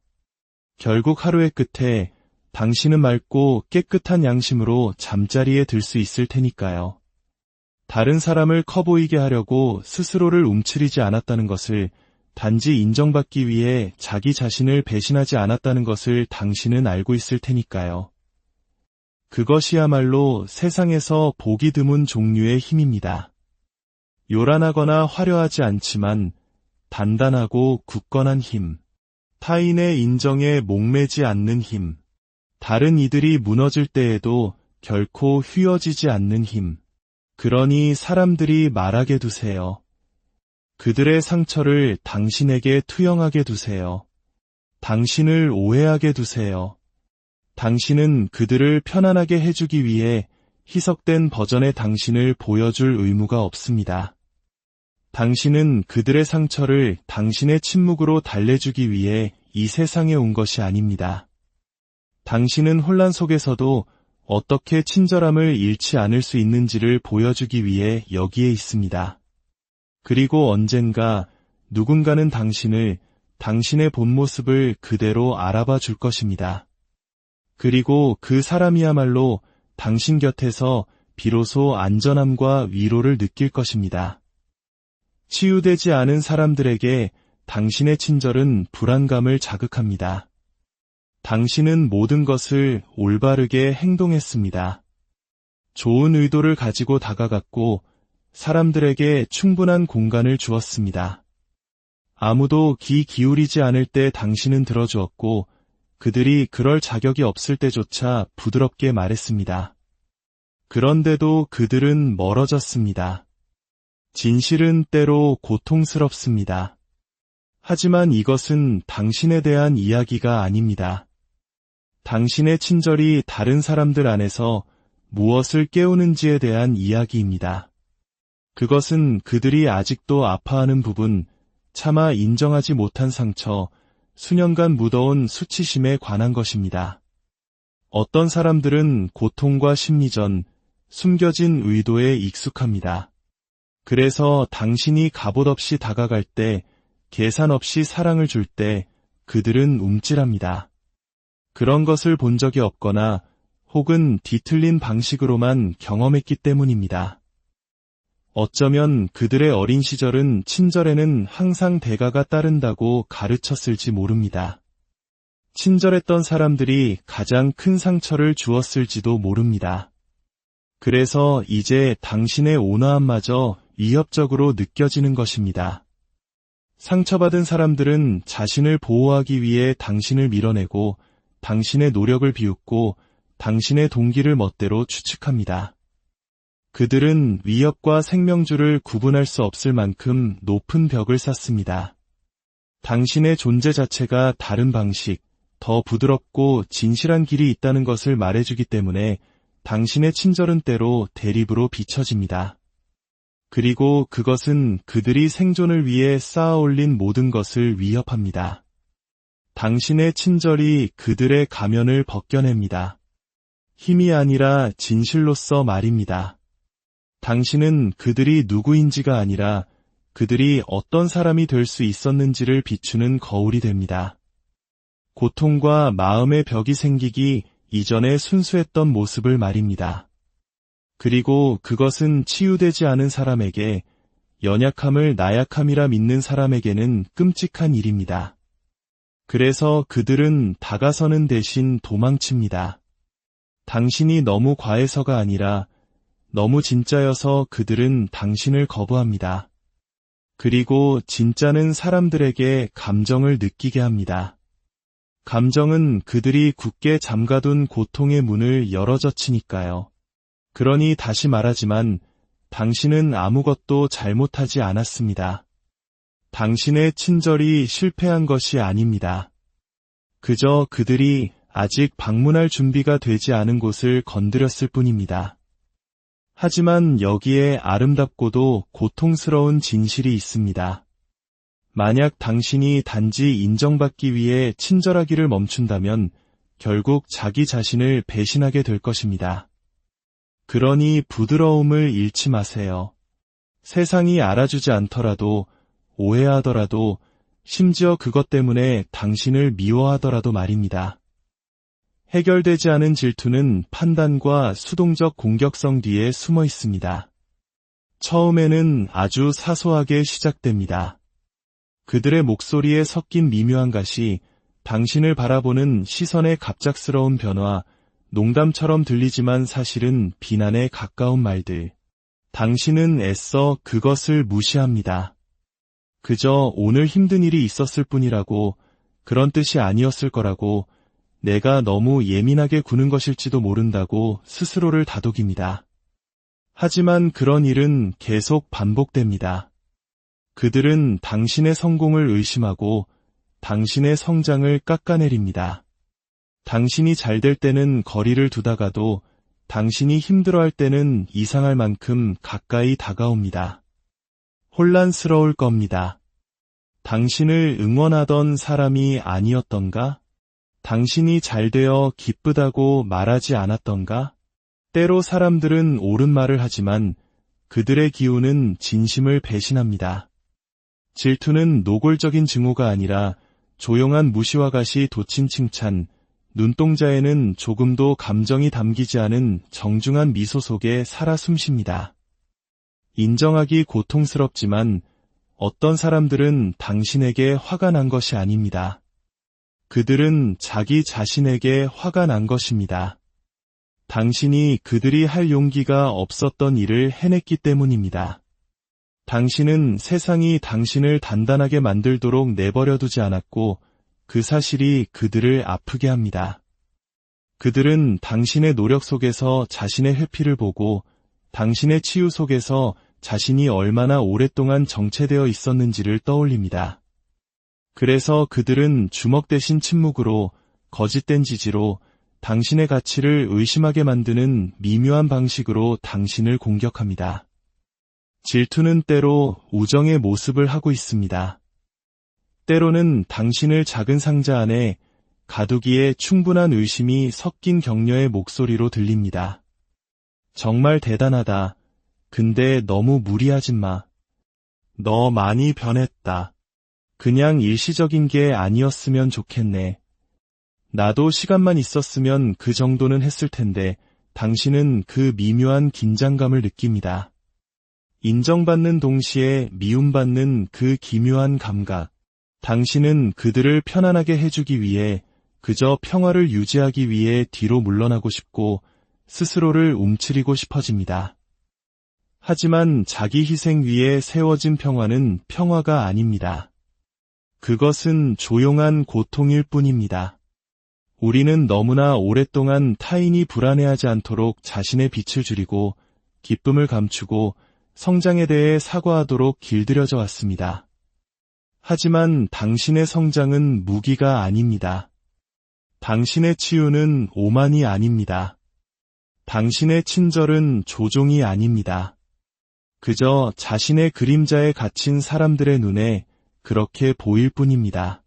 결국 하루의 끝에 당신은 맑고 깨끗한 양심으로 잠자리에 들 수 있을 테니까요. 다른 사람을 커 보이게 하려고 스스로를 움츠리지 않았다는 것을, 단지 인정받기 위해 자기 자신을 배신하지 않았다는 것을 당신은 알고 있을 테니까요. 그것이야말로 세상에서 보기 드문 종류의 힘입니다. 요란하거나 화려하지 않지만 단단하고 굳건한 힘, 타인의 인정에 목매지 않는 힘, 다른 이들이 무너질 때에도 결코 휘어지지 않는 힘. 그러니 사람들이 말하게 두세요. 그들의 상처를 당신에게 투영하게 두세요. 당신을 오해하게 두세요. 당신은 그들을 편안하게 해주기 위해 희석된 버전의 당신을 보여줄 의무가 없습니다. 당신은 그들의 상처를 당신의 침묵으로 달래주기 위해 이 세상에 온 것이 아닙니다. 당신은 혼란 속에서도 어떻게 친절함을 잃지 않을 수 있는지를 보여주기 위해 여기에 있습니다. 그리고 언젠가 누군가는 당신을, 당신의 본 모습을 그대로 알아봐 줄 것입니다. 그리고 그 사람이야말로 당신 곁에서 비로소 안전함과 위로를 느낄 것입니다. 치유되지 않은 사람들에게 당신의 친절은 불안감을 자극합니다. 당신은 모든 것을 올바르게 행동했습니다. 좋은 의도를 가지고 다가갔고 사람들에게 충분한 공간을 주었습니다. 아무도 귀 기울이지 않을 때 당신은 들어주었고 그들이 그럴 자격이 없을 때조차 부드럽게 말했습니다. 그런데도 그들은 멀어졌습니다. 진실은 때로 고통스럽습니다. 하지만 이것은 당신에 대한 이야기가 아닙니다. 당신의 친절이 다른 사람들 안에서 무엇을 깨우는지에 대한 이야기입니다. 그것은 그들이 아직도 아파하는 부분, 차마 인정하지 못한 상처, 수년간 묻어온 수치심에 관한 것입니다. 어떤 사람들은 고통과 심리전, 숨겨진 의도에 익숙합니다. 그래서 당신이 갑옷 없이 다가갈 때, 계산 없이 사랑을 줄 때 그들은 움찔합니다. 그런 것을 본 적이 없거나 혹은 뒤틀린 방식으로만 경험했기 때문입니다. 어쩌면 그들의 어린 시절은 친절에는 항상 대가가 따른다고 가르쳤을지 모릅니다. 친절했던 사람들이 가장 큰 상처를 주었을지도 모릅니다. 그래서 이제 당신의 온화함마저 위협적으로 느껴지는 것입니다. 상처받은 사람들은 자신을 보호하기 위해 당신을 밀어내고 당신의 노력을 비웃고 당신의 동기를 멋대로 추측합니다. 그들은 위협과 생명줄을 구분할 수 없을 만큼 높은 벽을 쌓습니다. 당신의 존재 자체가 다른 방식, 더 부드럽고 진실한 길이 있다는 것을 말해주기 때문에 당신의 친절은 때로 대립으로 비춰집니다. 그리고 그것은 그들이 생존을 위해 쌓아올린 모든 것을 위협합니다. 당신의 친절이 그들의 가면을 벗겨냅니다. 힘이 아니라 진실로서 말입니다. 당신은 그들이 누구인지가 아니라 그들이 어떤 사람이 될 수 있었는지를 비추는 거울이 됩니다. 고통과 마음의 벽이 생기기 이전에 순수했던 모습을 말입니다. 그리고 그것은 치유되지 않은 사람에게, 연약함을 나약함이라 믿는 사람에게는 끔찍한 일입니다. 그래서 그들은 다가서는 대신 도망칩니다. 당신이 너무 과해서가 아니라 너무 진짜여서 그들은 당신을 거부합니다. 그리고 진짜는 사람들에게 감정을 느끼게 합니다. 감정은 그들이 굳게 잠가둔 고통의 문을 열어젖히니까요. 그러니 다시 말하지만 당신은 아무것도 잘못하지 않았습니다. 당신의 친절이 실패한 것이 아닙니다. 그저 그들이 아직 방문할 준비가 되지 않은 곳을 건드렸을 뿐입니다. 하지만 여기에 아름답고도 고통스러운 진실이 있습니다. 만약 당신이 단지 인정받기 위해 친절하기를 멈춘다면 결국 자기 자신을 배신하게 될 것입니다. 그러니 부드러움을 잃지 마세요. 세상이 알아주지 않더라도, 오해하더라도, 심지어 그것 때문에 당신을 미워하더라도 말입니다. 해결되지 않은 질투는 판단과 수동적 공격성 뒤에 숨어 있습니다. 처음에는 아주 사소하게 시작됩니다. 그들의 목소리에 섞인 미묘한 가시, 당신을 바라보는 시선의 갑작스러운 변화, 농담처럼 들리지만 사실은 비난에 가까운 말들. 당신은 애써 그것을 무시합니다. 그저 오늘 힘든 일이 있었을 뿐이라고, 그런 뜻이 아니었을 거라고, 내가 너무 예민하게 구는 것일지도 모른다고 스스로를 다독입니다. 하지만 그런 일은 계속 반복됩니다. 그들은 당신의 성공을 의심하고 당신의 성장을 깎아내립니다. 당신이 잘 될 때는 거리를 두다가도 당신이 힘들어할 때는 이상할 만큼 가까이 다가옵니다. 혼란스러울 겁니다. 당신을 응원하던 사람이 아니었던가? 당신이 잘 되어 기쁘다고 말하지 않았던가? 때로 사람들은 옳은 말을 하지만 그들의 기운은 진심을 배신합니다. 질투는 노골적인 증오가 아니라 조용한 무시와 가시 돋친 칭찬, 눈동자에는 조금도 감정이 담기지 않은 정중한 미소 속에 살아 숨쉽니다. 인정하기 고통스럽지만 어떤 사람들은 당신에게 화가 난 것이 아닙니다. 그들은 자기 자신에게 화가 난 것입니다. 당신이 그들이 할 용기가 없었던 일을 해냈기 때문입니다. 당신은 세상이 당신을 단단하게 만들도록 내버려두지 않았고 그 사실이 그들을 아프게 합니다. 그들은 당신의 노력 속에서 자신의 회피를 보고 당신의 치유 속에서 자신이 얼마나 오랫동안 정체되어 있었는지를 떠올립니다. 그래서 그들은 주먹 대신 침묵으로, 거짓된 지지로 당신의 가치를 의심하게 만드는 미묘한 방식으로 당신을 공격합니다. 질투는 때로 우정의 모습을 하고 있습니다. 때로는 당신을 작은 상자 안에 가두기에 충분한 의심이 섞인 격려의 목소리로 들립니다. 정말 대단하다. 근데 너무 무리하지 마. 너 많이 변했다. 그냥 일시적인 게 아니었으면 좋겠네. 나도 시간만 있었으면 그 정도는 했을 텐데 당신은 그 미묘한 긴장감을 느낍니다. 인정받는 동시에 미움받는 그 기묘한 감각. 당신은 그들을 편안하게 해주기 위해, 그저 평화를 유지하기 위해 뒤로 물러나고 싶고 스스로를 움츠리고 싶어집니다. 하지만 자기 희생 위에 세워진 평화는 평화가 아닙니다. 그것은 조용한 고통일 뿐입니다. 우리는 너무나 오랫동안 타인이 불안해하지 않도록 자신의 빛을 줄이고 기쁨을 감추고 성장에 대해 사과하도록 길들여져 왔습니다. 하지만 당신의 성장은 무기가 아닙니다. 당신의 치유는 오만이 아닙니다. 당신의 친절은 조종이 아닙니다. 그저 자신의 그림자에 갇힌 사람들의 눈에 그렇게 보일 뿐입니다.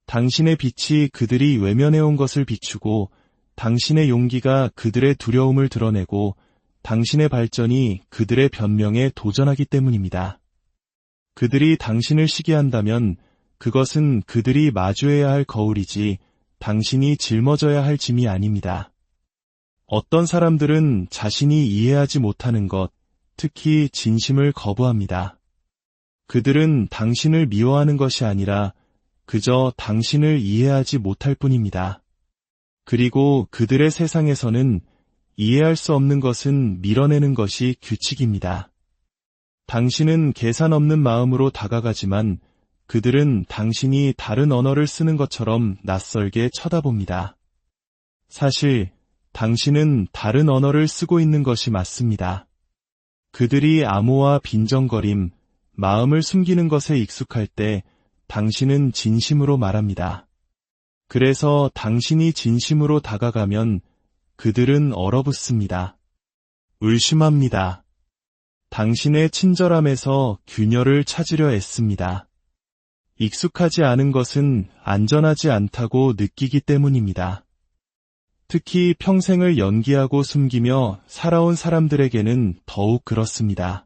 당신의 빛이 그들이 외면해온 것을 비추고 당신의 용기가 그들의 두려움을 드러내고 당신의 발전이 그들의 변명에 도전하기 때문입니다. 그들이 당신을 시기한다면 그것은 그들이 마주해야 할 거울이지 당신이 짊어져야 할 짐이 아닙니다. 어떤 사람들은 자신이 이해하지 못하는 것, 특히 진심을 거부합니다. 그들은 당신을 미워하는 것이 아니라 그저 당신을 이해하지 못할 뿐입니다. 그리고 그들의 세상에서는 이해할 수 없는 것은 밀어내는 것이 규칙입니다. 당신은 계산 없는 마음으로 다가가지만 그들은 당신이 다른 언어를 쓰는 것처럼 낯설게 쳐다봅니다. 사실 당신은 다른 언어를 쓰고 있는 것이 맞습니다. 그들이 암호와 빈정거림, 마음을 숨기는 것에 익숙할 때 당신은 진심으로 말합니다. 그래서 당신이 진심으로 다가가면 그들은 얼어붙습니다. 의심합니다. 당신의 친절함에서 균열을 찾으려 애씁니다. 익숙하지 않은 것은 안전하지 않다고 느끼기 때문입니다. 특히 평생을 연기하고 숨기며 살아온 사람들에게는 더욱 그렇습니다.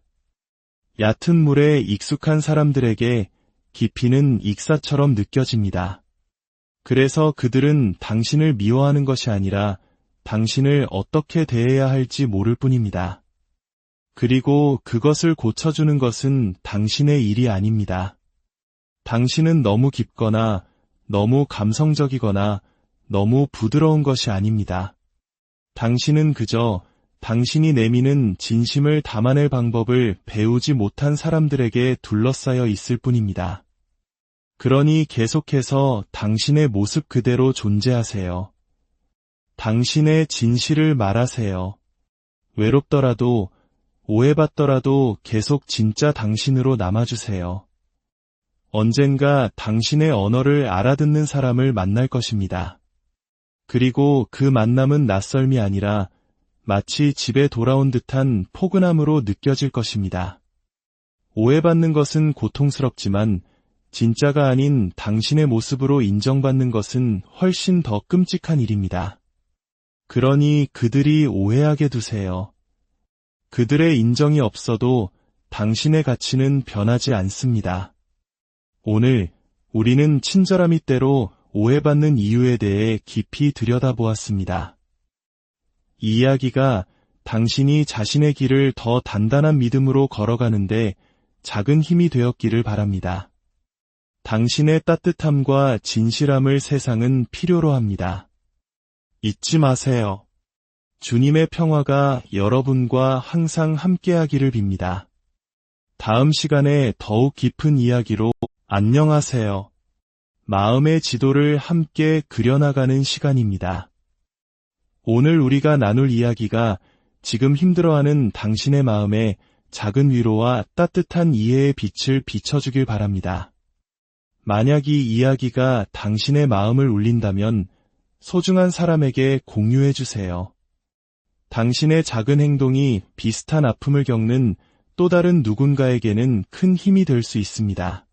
얕은 물에 익숙한 사람들에게 깊이는 익사처럼 느껴집니다. 그래서 그들은 당신을 미워하는 것이 아니라 당신을 어떻게 대해야 할지 모를 뿐입니다. 그리고 그것을 고쳐주는 것은 당신의 일이 아닙니다. 당신은 너무 깊거나 너무 감성적이거나 너무 부드러운 것이 아닙니다. 당신은 그저 당신이 내미는 진심을 담아낼 방법을 배우지 못한 사람들에게 둘러싸여 있을 뿐입니다. 그러니 계속해서 당신의 모습 그대로 존재하세요. 당신의 진실을 말하세요. 외롭더라도, 오해받더라도 계속 진짜 당신으로 남아주세요. 언젠가 당신의 언어를 알아듣는 사람을 만날 것입니다. 그리고 그 만남은 낯설미 아니라 마치 집에 돌아온 듯한 포근함으로 느껴질 것입니다. 오해받는 것은 고통스럽지만 진짜가 아닌 당신의 모습으로 인정받는 것은 훨씬 더 끔찍한 일입니다. 그러니 그들이 오해하게 두세요. 그들의 인정이 없어도 당신의 가치는 변하지 않습니다. 오늘 우리는 친절함이 때로 오해받는 이유에 대해 깊이 들여다보았습니다. 이 이야기가 당신이 자신의 길을 더 단단한 믿음으로 걸어가는데 작은 힘이 되었기를 바랍니다. 당신의 따뜻함과 진실함을 세상은 필요로 합니다. 잊지 마세요. 주님의 평화가 여러분과 항상 함께하기를 빕니다. 다음 시간에 더욱 깊은 이야기로 안녕하세요. 마음의 지도를 함께 그려나가는 시간입니다. 오늘 우리가 나눌 이야기가 지금 힘들어하는 당신의 마음에 작은 위로와 따뜻한 이해의 빛을 비춰주길 바랍니다. 만약 이 이야기가 당신의 마음을 울린다면 소중한 사람에게 공유해 주세요. 당신의 작은 행동이 비슷한 아픔을 겪는 또 다른 누군가에게는 큰 힘이 될 수 있습니다.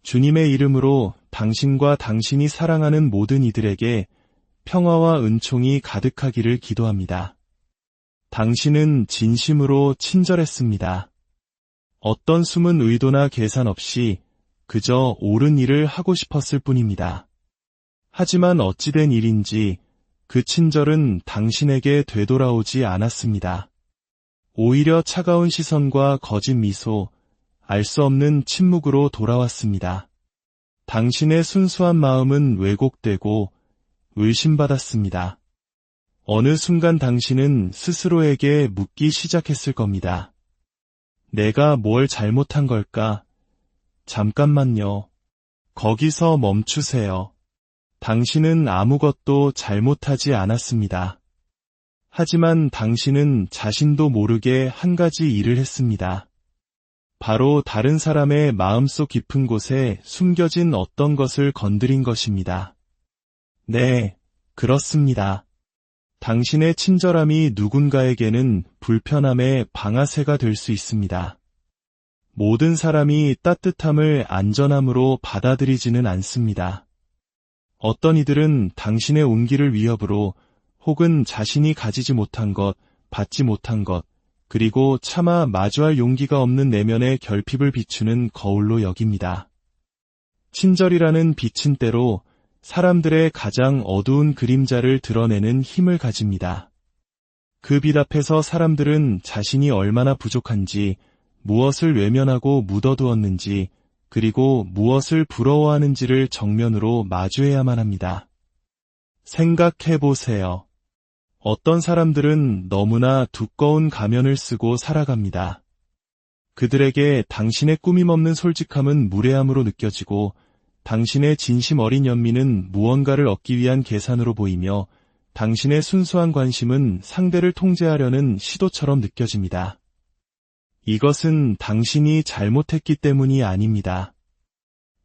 주님의 이름으로 당신과 당신이 사랑하는 모든 이들에게 평화와 은총이 가득하기를 기도합니다. 당신은 진심으로 친절했습니다. 어떤 숨은 의도나 계산 없이 그저 옳은 일을 하고 싶었을 뿐입니다. 하지만 어찌된 일인지 그 친절은 당신에게 되돌아오지 않았습니다. 오히려 차가운 시선과 거짓 미소, 알 수 없는 침묵으로 돌아왔습니다. 당신의 순수한 마음은 왜곡되고 의심받았습니다. 어느 순간 당신은 스스로에게 묻기 시작했을 겁니다. 내가 뭘 잘못한 걸까? 잠깐만요. 거기서 멈추세요. 당신은 아무것도 잘못하지 않았습니다. 하지만 당신은 자신도 모르게 한 가지 일을 했습니다. 바로 다른 사람의 마음속 깊은 곳에 숨겨진 어떤 것을 건드린 것입니다. 네, 그렇습니다. 당신의 친절함이 누군가에게는 불편함의 방아쇠가 될 수 있습니다. 모든 사람이 따뜻함을 안전함으로 받아들이지는 않습니다. 어떤 이들은 당신의 온기를 위협으로 혹은 자신이 가지지 못한 것, 받지 못한 것, 그리고 차마 마주할 용기가 없는 내면의 결핍을 비추는 거울로 여깁니다. 친절이라는 빛은 때로 사람들의 가장 어두운 그림자를 드러내는 힘을 가집니다. 그 빛 앞에서 사람들은 자신이 얼마나 부족한지, 무엇을 외면하고 묻어두었는지, 그리고 무엇을 부러워하는지를 정면으로 마주해야만 합니다. 생각해보세요. 어떤 사람들은 너무나 두꺼운 가면을 쓰고 살아갑니다. 그들에게 당신의 꾸밈없는 솔직함은 무례함으로 느껴지고 당신의 진심 어린 연민은 무언가를 얻기 위한 계산으로 보이며 당신의 순수한 관심은 상대를 통제하려는 시도처럼 느껴집니다. 이것은 당신이 잘못했기 때문이 아닙니다.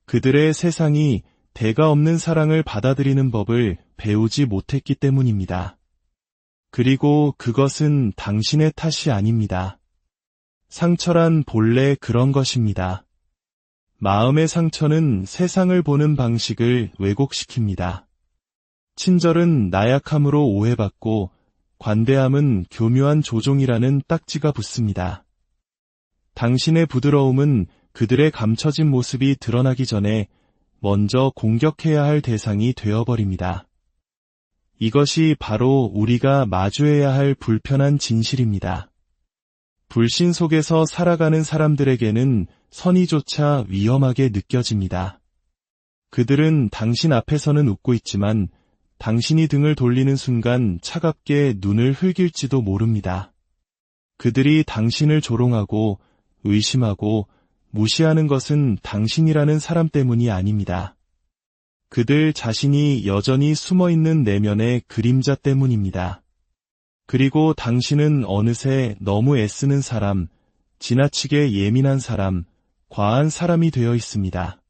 그들의 세상이 대가 없는 사랑을 받아들이는 법을 배우지 못했기 때문입니다. 그리고 그것은 당신의 탓이 아닙니다. 상처란 본래 그런 것입니다. 마음의 상처는 세상을 보는 방식을 왜곡시킵니다. 친절은 나약함으로 오해받고 관대함은 교묘한 조종이라는 딱지가 붙습니다. 당신의 부드러움은 그들의 감춰진 모습이 드러나기 전에 먼저 공격해야 할 대상이 되어버립니다. 이것이 바로 우리가 마주해야 할 불편한 진실입니다. 불신 속에서 살아가는 사람들에게는 선의조차 위험하게 느껴집니다. 그들은 당신 앞에서는 웃고 있지만 당신이 등을 돌리는 순간 차갑게 눈을 흘길지도 모릅니다. 그들이 당신을 조롱하고 의심하고 무시하는 것은 당신이라는 사람 때문이 아닙니다. 그들 자신이 여전히 숨어있는 내면의 그림자 때문입니다. 그리고 당신은 어느새 너무 애쓰는 사람, 지나치게 예민한 사람, 과한 사람이 되어 있습니다.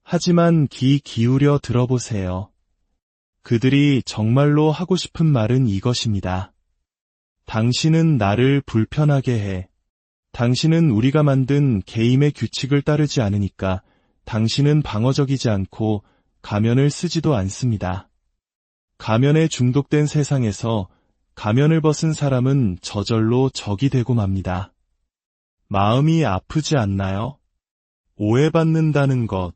하지만 귀 기울여 들어보세요. 그들이 정말로 하고 싶은 말은 이것입니다. 당신은 나를 불편하게 해. 당신은 우리가 만든 게임의 규칙을 따르지 않으니까 당신은 방어적이지 않고 가면을 쓰지도 않습니다. 가면에 중독된 세상에서 가면을 벗은 사람은 저절로 적이 되고 맙니다. 마음이 아프지 않나요? 오해받는다는 것,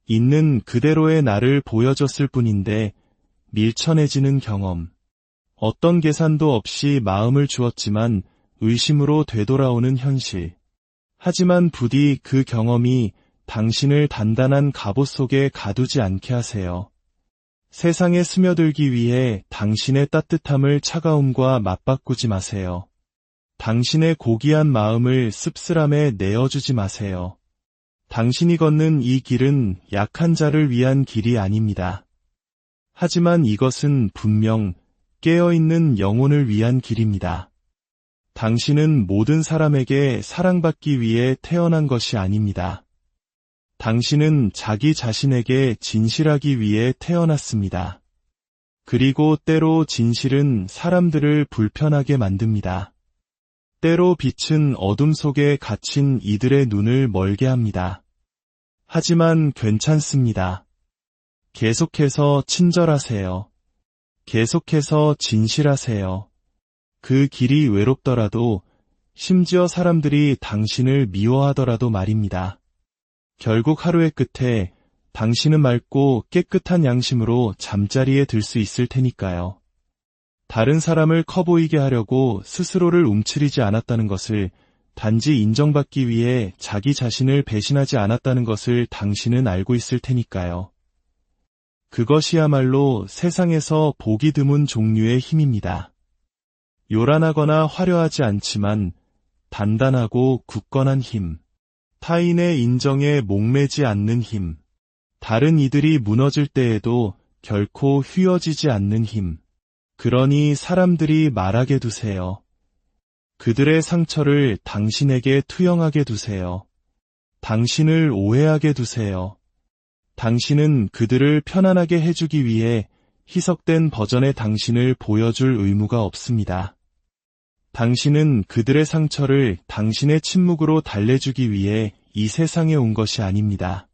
있는 그대로의 나를 보여줬을 뿐인데 밀쳐내지는 경험. 어떤 계산도 없이 마음을 주었지만 의심으로 되돌아오는 현실. 하지만 부디 그 경험이 당신을 단단한 갑옷 속에 가두지 않게 하세요. 세상에 스며들기 위해 당신의 따뜻함을 차가움과 맞바꾸지 마세요. 당신의 고귀한 마음을 씁쓸함에 내어주지 마세요. 당신이 걷는 이 길은 약한 자를 위한 길이 아닙니다. 하지만 이것은 분명 깨어있는 영혼을 위한 길입니다. 당신은 모든 사람에게 사랑받기 위해 태어난 것이 아닙니다. 당신은 자기 자신에게 진실하기 위해 태어났습니다. 그리고 때로 진실은 사람들을 불편하게 만듭니다. 때로 빛은 어둠 속에 갇힌 이들의 눈을 멀게 합니다. 하지만 괜찮습니다. 계속해서 친절하세요. 계속해서 진실하세요. 그 길이 외롭더라도, 심지어 사람들이 당신을 미워하더라도 말입니다. 결국 하루의 끝에 당신은 맑고 깨끗한 양심으로 잠자리에 들 수 있을 테니까요. 다른 사람을 커 보이게 하려고 스스로를 움츠리지 않았다는 것을, 단지 인정받기 위해 자기 자신을 배신하지 않았다는 것을 당신은 알고 있을 테니까요. 그것이야말로 세상에서 보기 드문 종류의 힘입니다. 요란하거나 화려하지 않지만 단단하고 굳건한 힘. 타인의 인정에 목매지 않는 힘. 다른 이들이 무너질 때에도 결코 휘어지지 않는 힘. 그러니 사람들이 말하게 두세요. 그들의 상처를 당신에게 투영하게 두세요. 당신을 오해하게 두세요. 당신은 그들을 편안하게 해주기 위해 희석된 버전의 당신을 보여줄 의무가 없습니다. 당신은 그들의 상처를 당신의 침묵으로 달래주기 위해 이 세상에 온 것이 아닙니다.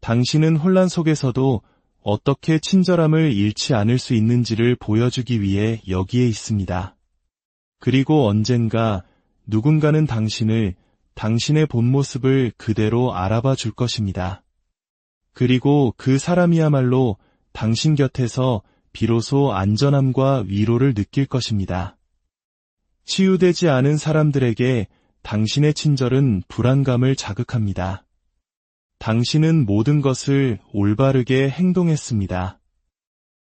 당신은 혼란 속에서도 어떻게 친절함을 잃지 않을 수 있는지를 보여주기 위해 여기에 있습니다. 그리고 언젠가 누군가는 당신을, 당신의 본 모습을 그대로 알아봐 줄 것입니다. 그리고 그 사람이야말로 당신 곁에서 비로소 안전함과 위로를 느낄 것입니다. 치유되지 않은 사람들에게 당신의 친절은 불안감을 자극합니다. 당신은 모든 것을 올바르게 행동했습니다.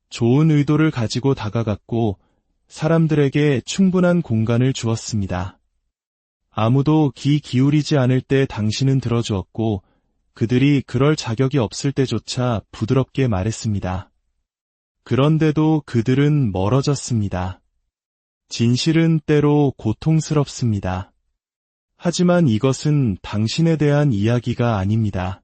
좋은 의도를 가지고 다가갔고 사람들에게 충분한 공간을 주었습니다. 아무도 귀 기울이지 않을 때 당신은 들어주었고, 그들이 그럴 자격이 없을 때조차 부드럽게 말했습니다. 그런데도 그들은 멀어졌습니다. 진실은 때로 고통스럽습니다. 하지만 이것은 당신에 대한 이야기가 아닙니다.